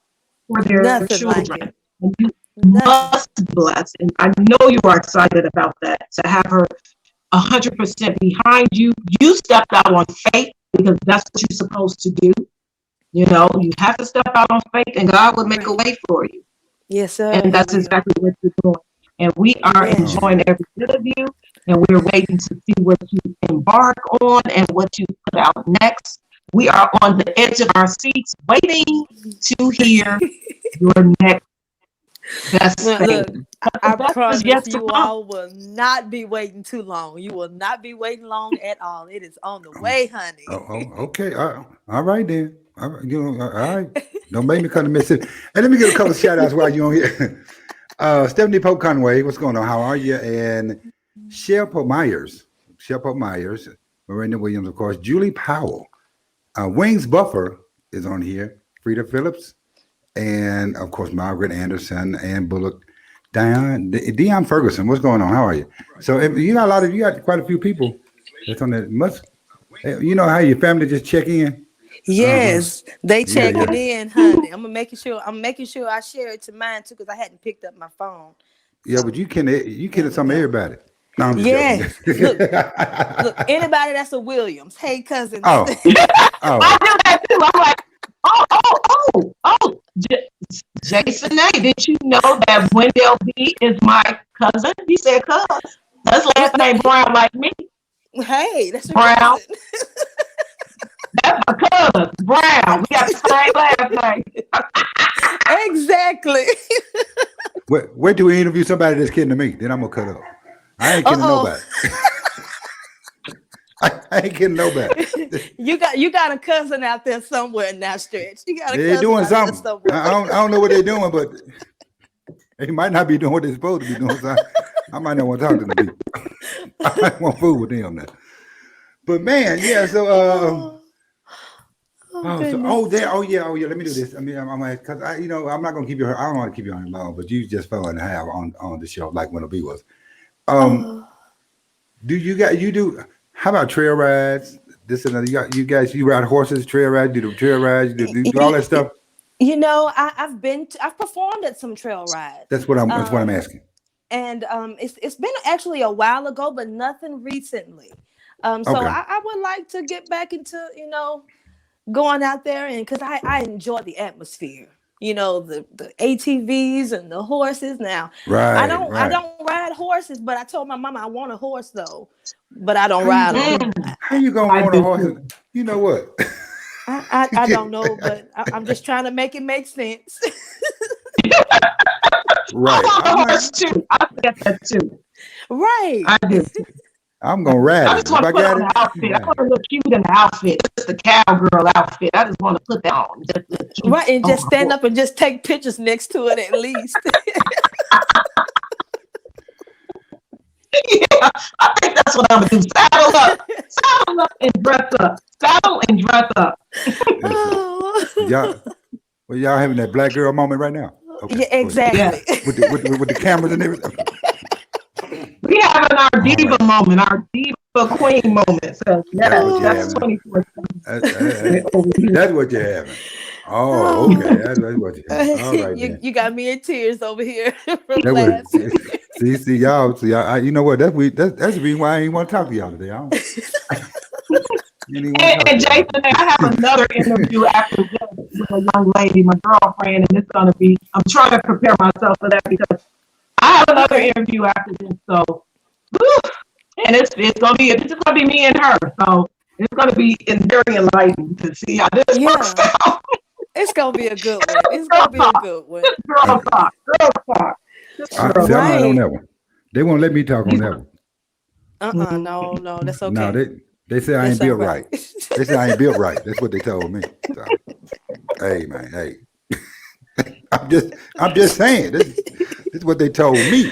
[SPEAKER 3] for their
[SPEAKER 1] Nothing like
[SPEAKER 3] children.
[SPEAKER 1] it.
[SPEAKER 3] And you
[SPEAKER 1] Nothing.
[SPEAKER 3] must be blessed. And I know you are excited about that, to have her 100% behind you. You stepped out on faith because that's what you're supposed to do. You have to step out on faith and God will make a
[SPEAKER 1] Right.
[SPEAKER 3] way for you.
[SPEAKER 1] Yes, sir.
[SPEAKER 3] And
[SPEAKER 1] He
[SPEAKER 3] that's
[SPEAKER 1] will.
[SPEAKER 3] exactly what you're doing. And we are
[SPEAKER 2] Oh
[SPEAKER 1] Yes.
[SPEAKER 2] yeah.
[SPEAKER 3] enjoying every bit of you. And we're waiting to see what you embark on and what you put out next. We are on the edge of our seats waiting to hear your next best
[SPEAKER 1] Now, look,
[SPEAKER 3] thing.
[SPEAKER 1] I
[SPEAKER 3] The best is
[SPEAKER 1] promise
[SPEAKER 3] yet to
[SPEAKER 1] you
[SPEAKER 3] come.
[SPEAKER 1] all will not be waiting too long. You will not be waiting long at all. It is on the
[SPEAKER 2] Oh,
[SPEAKER 1] way, honey.
[SPEAKER 2] okay. All right then. All right, all right. Don't make me come to Mississippi. And let me give a couple of shout outs while you're on here. Stephanie Pope Conway, what's going on? How are you? And Shell Pope Myers, Miranda Williams, of course, Julie Powell, Wings Buffer is on here, Frida Phillips, and of course Margaret Anderson and Bullock, Dion Ferguson. What's going on? How are you? So you got quite a few people that's on that. You know how your family just check in? Uh huh.
[SPEAKER 1] Yes, they
[SPEAKER 2] Yeah,
[SPEAKER 1] checking
[SPEAKER 2] yeah,
[SPEAKER 1] in, honey. I'm making sure I share it to mine too because I hadn't picked up my phone.
[SPEAKER 2] yeah.
[SPEAKER 1] So
[SPEAKER 2] But you can
[SPEAKER 1] there we
[SPEAKER 2] some of
[SPEAKER 1] go.
[SPEAKER 2] everybody. No, I'm just joking.
[SPEAKER 1] Yes. Look, anybody that's a Williams. Hey, cousins.
[SPEAKER 2] Oh,
[SPEAKER 3] I
[SPEAKER 2] oh,
[SPEAKER 3] do that too. I'm like, oh, Jason A. Did you know that Wendell B is my cousin? He said, cuz. That's last name Brown like me.
[SPEAKER 1] Hey, that's your
[SPEAKER 3] Brown.
[SPEAKER 1] cousin.
[SPEAKER 3] That's my cousin. Brown. We got the same last name.
[SPEAKER 1] Exactly.
[SPEAKER 2] wait till we interview somebody that's kidding to me. Then I'm gonna cut up. I ain't kidding to
[SPEAKER 1] Uh-oh.
[SPEAKER 2] nobody. I ain't kidding nobody.
[SPEAKER 1] You got a cousin out there somewhere now, Stretch. You got a
[SPEAKER 2] They're
[SPEAKER 1] cousin
[SPEAKER 2] doing
[SPEAKER 1] out there
[SPEAKER 2] something.
[SPEAKER 1] somewhere.
[SPEAKER 2] I don't know what they're doing, but they might not be doing what they're supposed to be doing. So I might not want to talk to them people. I might want food with them now. But man, yeah. So
[SPEAKER 1] Oh, oh
[SPEAKER 2] oh
[SPEAKER 1] goodness.
[SPEAKER 2] there oh yeah. Let me do this. I mean, I'm like, because I'm not gonna keep you. I don't want to keep you on long, but you just fell in half on the show like when the B was. Um,
[SPEAKER 1] Oh.
[SPEAKER 2] do you do? How about trail rides? This and that. You ride horses, trail rides. You do trail rides. You do all that stuff.
[SPEAKER 1] I've performed at some trail rides.
[SPEAKER 2] That's what I'm asking.
[SPEAKER 1] And it's been actually a while ago, but nothing recently. So
[SPEAKER 2] Okay.
[SPEAKER 1] I would like to get back into going out there, and because I enjoy the atmosphere, the ATVs and the horses. Now I
[SPEAKER 2] Right,
[SPEAKER 1] don't I
[SPEAKER 2] right.
[SPEAKER 1] don't ride horses, but I told my mama I want a horse though, but I don't
[SPEAKER 2] How you
[SPEAKER 1] ride
[SPEAKER 2] gonna
[SPEAKER 1] them.
[SPEAKER 2] how you gonna
[SPEAKER 3] I
[SPEAKER 2] want a
[SPEAKER 3] do
[SPEAKER 2] horse?
[SPEAKER 3] too.
[SPEAKER 2] You know what?
[SPEAKER 1] I don't know, but I'm just trying to make it make sense.
[SPEAKER 2] Right.
[SPEAKER 3] want a horse too. I get that too.
[SPEAKER 1] Right.
[SPEAKER 3] I do.
[SPEAKER 2] I'm gonna ride
[SPEAKER 3] I
[SPEAKER 2] it.
[SPEAKER 3] just want
[SPEAKER 2] If
[SPEAKER 3] to
[SPEAKER 2] I
[SPEAKER 3] put
[SPEAKER 2] got
[SPEAKER 3] on
[SPEAKER 2] it,
[SPEAKER 3] the outfit. I want to look cute in the outfit. Just the cowgirl outfit. I just want to put that on. Just look cute
[SPEAKER 1] Right. And
[SPEAKER 3] on
[SPEAKER 1] just
[SPEAKER 3] my
[SPEAKER 1] stand
[SPEAKER 3] horse.
[SPEAKER 1] up and just take pictures next to it at least.
[SPEAKER 3] Yeah, I think that's what I'm gonna do. Saddle up, and dress up. Saddle and dress up.
[SPEAKER 2] listen,
[SPEAKER 1] Oh.
[SPEAKER 2] y'all, well, y'all having that black girl moment right now. Okay,
[SPEAKER 1] Yeah,
[SPEAKER 2] go ahead.
[SPEAKER 1] exactly.
[SPEAKER 3] Yeah,
[SPEAKER 2] With the cameras and everything.
[SPEAKER 3] we having our
[SPEAKER 2] All
[SPEAKER 3] diva
[SPEAKER 2] right,
[SPEAKER 3] moment, our diva queen moment. So
[SPEAKER 2] that's
[SPEAKER 3] yes,
[SPEAKER 2] what you're
[SPEAKER 3] that's
[SPEAKER 2] having.
[SPEAKER 3] 24 over here.
[SPEAKER 2] That's what you're having. Oh, okay.
[SPEAKER 1] Oh.
[SPEAKER 2] That's what you're having. All right
[SPEAKER 1] you
[SPEAKER 2] then.
[SPEAKER 1] you got me in tears over here from
[SPEAKER 2] That was
[SPEAKER 1] laughing.
[SPEAKER 2] see y'all. See, you know what? That's the reason why I ain't want to talk to y'all today. I don't, you didn't want to talk
[SPEAKER 3] And
[SPEAKER 2] to y'all.
[SPEAKER 3] Jason, I have another interview after this with a young lady, my girlfriend, and it's gonna be. I'm trying to prepare myself for that because I have another
[SPEAKER 1] Okay.
[SPEAKER 3] interview after this. So, whew, and it's gonna be me and her. So it's gonna be very enlightening to see how this works
[SPEAKER 1] Yeah.
[SPEAKER 3] out.
[SPEAKER 1] It's gonna be a good one. It's
[SPEAKER 3] Girl
[SPEAKER 1] gonna be a
[SPEAKER 3] talk,
[SPEAKER 1] good one.
[SPEAKER 3] just girl talk, girl talk, just girl
[SPEAKER 2] See, I'm
[SPEAKER 3] talk.
[SPEAKER 2] not on
[SPEAKER 1] Right.
[SPEAKER 2] that one. They won't let me talk on
[SPEAKER 3] You-
[SPEAKER 2] that one.
[SPEAKER 1] No, that's
[SPEAKER 2] No,
[SPEAKER 1] okay.
[SPEAKER 2] they say I
[SPEAKER 1] That's
[SPEAKER 2] ain't
[SPEAKER 1] all
[SPEAKER 2] built
[SPEAKER 1] right.
[SPEAKER 2] right. They say I ain't built right. That's what they told me. So, hey man, hey. I'm just saying. This is what they told me.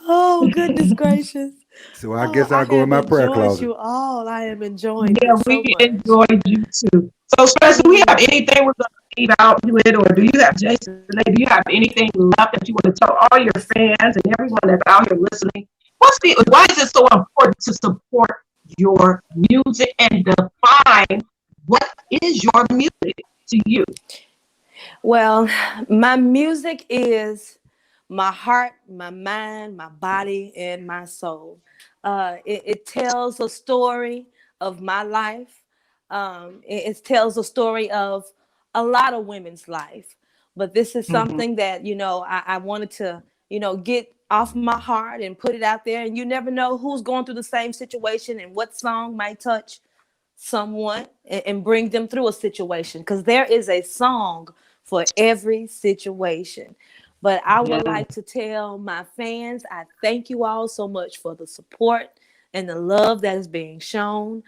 [SPEAKER 1] Oh, goodness gracious.
[SPEAKER 2] So I
[SPEAKER 1] Oh,
[SPEAKER 2] guess
[SPEAKER 1] I
[SPEAKER 2] I'll go in
[SPEAKER 1] have
[SPEAKER 2] my prayer
[SPEAKER 1] enjoyed
[SPEAKER 2] closet.
[SPEAKER 1] you all. I am enjoying
[SPEAKER 3] Yeah,
[SPEAKER 1] this
[SPEAKER 3] we
[SPEAKER 1] so much.
[SPEAKER 3] enjoyed you too. So, Stress, do we have
[SPEAKER 1] Mm.
[SPEAKER 3] anything we're gonna leave out with, or do you have Jason? Do you have anything left that you want to tell all your fans and everyone that's out here listening? Why is it so important to support your music and define what is your music to you?
[SPEAKER 1] Well, my music is my heart, my mind, my body, and my soul. It tells a story of my life. It tells a story of a lot of women's life. But this is
[SPEAKER 3] Mhm.
[SPEAKER 1] something that, I wanted to, get off my heart and put it out there. And you never know who's going through the same situation and what song might touch someone and bring them through a situation, because there is a song for every situation. But I would
[SPEAKER 3] Yeah.
[SPEAKER 1] like to tell my fans, I thank you all so much for the support and the love that is being shown.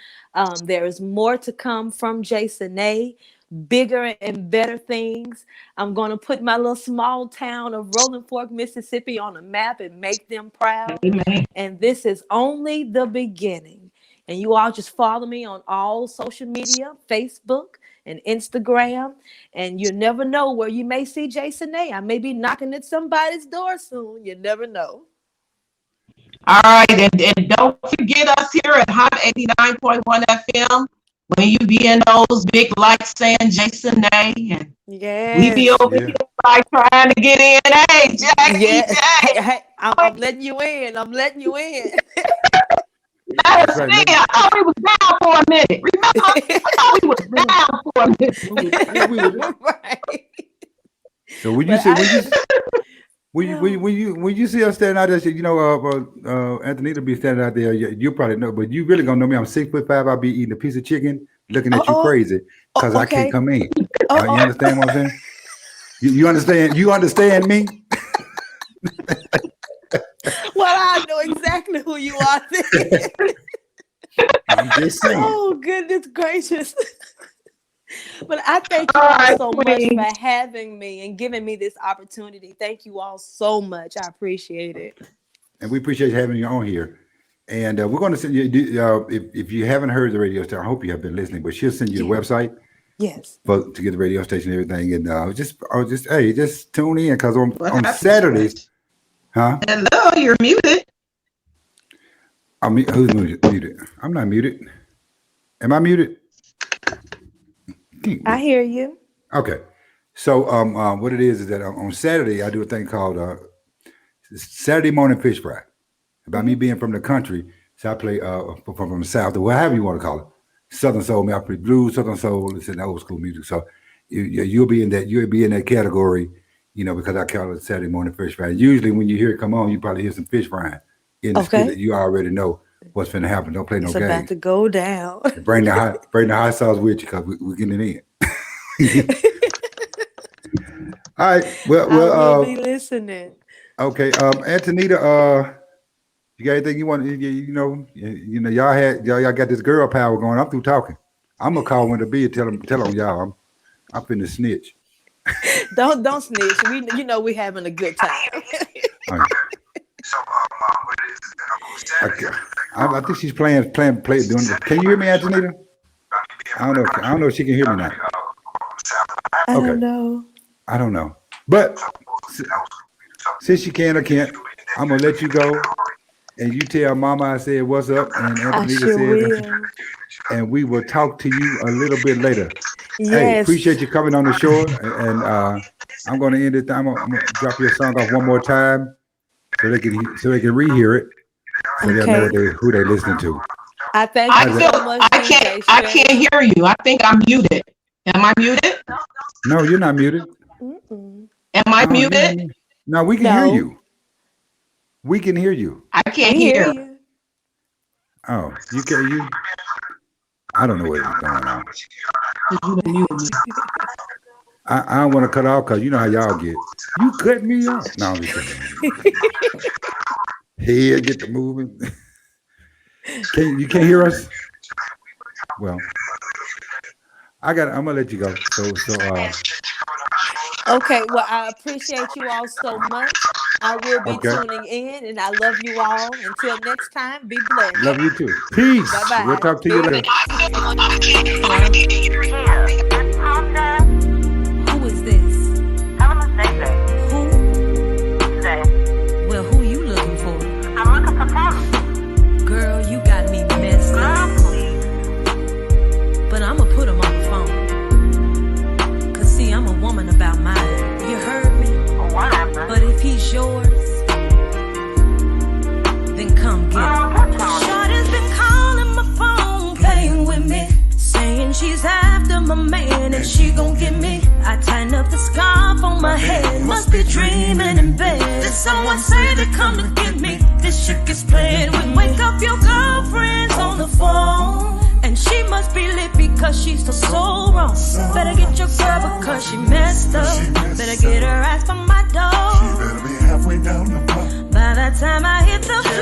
[SPEAKER 1] There is more to come from Cenae, bigger and better things. I'm going to put my little small town of Rolling Fork, Mississippi on the map and make them proud.
[SPEAKER 3] Amen.
[SPEAKER 1] And this is only the beginning. And you all just follow me on all social media, Facebook and Instagram. And you never know where you may see Cenae. I may be knocking at somebody's door soon. You never know.
[SPEAKER 3] All right, and don't forget us here at Hot 89.1 FM. When you be in those big lights saying Jason A, and we be
[SPEAKER 1] Yes.
[SPEAKER 3] over
[SPEAKER 2] Yeah.
[SPEAKER 3] here like trying to get in. Hey, Jackie,
[SPEAKER 1] Yeah. Hey,
[SPEAKER 3] Jackie,
[SPEAKER 1] hey, I'm letting you in. I'm letting you in.
[SPEAKER 3] let
[SPEAKER 2] That's
[SPEAKER 3] us
[SPEAKER 2] right.
[SPEAKER 3] in. I thought we was down for a minute. Remember? I thought we was down for a minute.
[SPEAKER 1] Right.
[SPEAKER 2] So when you
[SPEAKER 1] But
[SPEAKER 2] say
[SPEAKER 1] oh,
[SPEAKER 2] when you see us standing out there, Antonita be standing out there. You probably know, but you really gonna know me. I'm 6'5". I'll be eating a piece of chicken, looking at you
[SPEAKER 1] oh,
[SPEAKER 2] crazy because I can't
[SPEAKER 1] okay.
[SPEAKER 2] come in.
[SPEAKER 1] Oh,
[SPEAKER 2] You understand what I'm saying? You understand? You understand me?
[SPEAKER 1] well, I know exactly who you are then.
[SPEAKER 2] I'm just saying.
[SPEAKER 1] Oh, goodness gracious. But I thank
[SPEAKER 3] All
[SPEAKER 1] you all
[SPEAKER 3] right,
[SPEAKER 1] so much for
[SPEAKER 3] Queen.
[SPEAKER 1] having me and giving me this opportunity. Thank you all so much. I appreciate it.
[SPEAKER 2] And we appreciate having you on here. And we're going to send you, if you haven't heard the radio station, I hope you have been listening, but she'll send you the
[SPEAKER 1] Yeah.
[SPEAKER 2] website
[SPEAKER 1] Yes.
[SPEAKER 2] to get the radio station and everything. And just tune in because
[SPEAKER 3] What
[SPEAKER 2] on
[SPEAKER 3] happened,
[SPEAKER 2] Saturdays,
[SPEAKER 3] Stretch?
[SPEAKER 2] huh?
[SPEAKER 3] Hello, you're muted.
[SPEAKER 2] I mean, who's muted? I'm not muted. Am I muted?
[SPEAKER 1] I hear you.
[SPEAKER 2] Okay. So, what it is that on Saturday I do a thing called Saturday morning fish fry. About me
[SPEAKER 1] Hmm.
[SPEAKER 2] being from the country, so I play from the south, or whatever you want to call it. Southern soul, I play blues, Southern soul. It's in old school music. So you'll be in that. You'll be in that category, because I call it Saturday morning fish fry. Usually, when you hear it come on, you probably hear some fish frying in the skillet.
[SPEAKER 1] Okay.
[SPEAKER 2] You already know what's going to happen. Don't play no
[SPEAKER 1] It's about
[SPEAKER 2] games.
[SPEAKER 1] to go down.
[SPEAKER 2] Bring the hot sauce with you because we're getting it in. All right.
[SPEAKER 1] I will
[SPEAKER 2] Well,
[SPEAKER 1] be listening.
[SPEAKER 2] Okay, Antonita, you got anything you want? Y'all got this girl power going. I'm through talking. I'm gonna call when to be and tell on y'all. I'm finna snitch.
[SPEAKER 1] Don't snitch. We having a good time.
[SPEAKER 2] All right. Okay. I think she's playing, doing. Can you hear me, Antonita? I don't know if she can hear me now.
[SPEAKER 1] I
[SPEAKER 2] Okay.
[SPEAKER 1] don't know.
[SPEAKER 2] I don't know. But since she can or can't, I'm gonna let you go. And you tell Mama I said what's up, and
[SPEAKER 1] I
[SPEAKER 2] Antonita
[SPEAKER 1] sure
[SPEAKER 2] said,
[SPEAKER 1] will.
[SPEAKER 2] and we will talk to you a little bit later. Hey,
[SPEAKER 1] Yes.
[SPEAKER 2] appreciate you coming on the show, and I'm gonna end it. I'm gonna drop your song off one more time so they can rehear it, so they'll know
[SPEAKER 1] Okay.
[SPEAKER 2] who they listening to.
[SPEAKER 1] I thank
[SPEAKER 3] I
[SPEAKER 1] you
[SPEAKER 2] How's
[SPEAKER 1] so
[SPEAKER 2] that?
[SPEAKER 3] still,
[SPEAKER 1] much,
[SPEAKER 3] I
[SPEAKER 1] DJ
[SPEAKER 3] can't
[SPEAKER 1] Stretch.
[SPEAKER 3] hear you. I think I'm muted. Am I muted?
[SPEAKER 2] No, you're not muted.
[SPEAKER 1] Mm-mm.
[SPEAKER 3] Am I
[SPEAKER 2] Oh, you're not
[SPEAKER 3] muted?
[SPEAKER 2] muted. No, we can hear
[SPEAKER 1] No,
[SPEAKER 2] you. We can hear you.
[SPEAKER 3] I can't
[SPEAKER 1] we hear
[SPEAKER 3] hear.
[SPEAKER 1] you.
[SPEAKER 2] Oh, you can you. I don't know what is going on.
[SPEAKER 3] You done muted me.
[SPEAKER 2] I don't want to cut off because you know how y'all get. You cut me off. No, I'm just kidding. Head get the moving. You can't hear us? Well, I'm gonna let you go.
[SPEAKER 1] Okay, well, I appreciate you all so much. I will be
[SPEAKER 2] Okay.
[SPEAKER 1] tuning in, and I love you all. Until next time, be blessed.
[SPEAKER 2] Love you too.
[SPEAKER 1] Bye
[SPEAKER 2] Peace. We'll
[SPEAKER 1] bye.
[SPEAKER 2] talk to you later.
[SPEAKER 1] Hello.
[SPEAKER 5] Yeah, it's calm down.
[SPEAKER 4] Who is this?
[SPEAKER 5] Tell him to stay there.
[SPEAKER 4] Who?
[SPEAKER 5] Say,
[SPEAKER 4] Well, who you looking for?
[SPEAKER 5] I'm looking for Tony.
[SPEAKER 4] Girl, you got me messed up.
[SPEAKER 5] Girl, please.
[SPEAKER 4] But I'ma put him on the phone. Cause see, I'm a woman about mine. You heard me?
[SPEAKER 5] Whatever.
[SPEAKER 4] But if he's yours, then come get him. Shorty's been calling my phone, playing with me, saying she's after my man and she gon' get me. I tighten up the scarf on my head, must be dreaming in bed. Did someone say they come to get me? This shit gets played with. Wake up your girlfriend's on the phone, and she must be lit because she's still so wrong. Better get your girl because she messed up. Better get her ass from my door.
[SPEAKER 6] Better be halfway down the block.
[SPEAKER 4] By the time I hit the floor,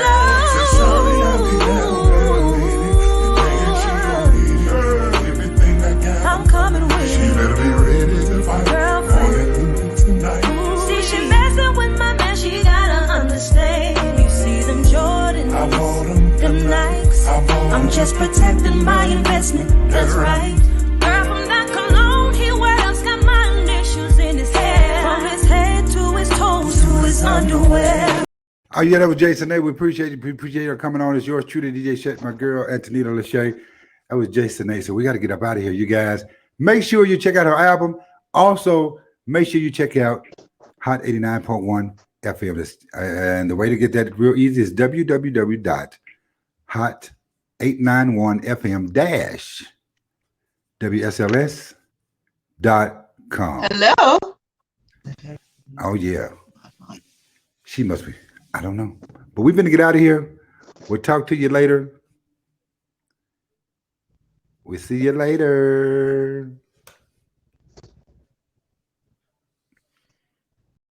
[SPEAKER 4] I'm coming with you.
[SPEAKER 6] Better be ready to fight.
[SPEAKER 4] Girlfriend.
[SPEAKER 6] Tonight.
[SPEAKER 4] See, she messing with my man, she gotta understand. You see them Jordans,
[SPEAKER 6] I bought 'em
[SPEAKER 4] them Nikes. I'm just protecting my investment, that's right. Girl, from that cologne he wears got my initials in his hair. From his head to his toes to his underwear.
[SPEAKER 2] Oh yeah, that was Jason A. We appreciate you. We appreciate her coming on. It's yours truly, DJ Shet, my girl, Antonita LESHAE. That was Jason A. So we got to get up out of here, you guys. Make sure you check out her album. Also, make sure you check out Hot 89.1 FM. And the way to get that real easy is www.hot891fm-WSLS.com.
[SPEAKER 3] Hello.
[SPEAKER 2] Oh yeah. She must be. I don't know. But we're going to get out of here. We'll talk to you later. We'll see you later.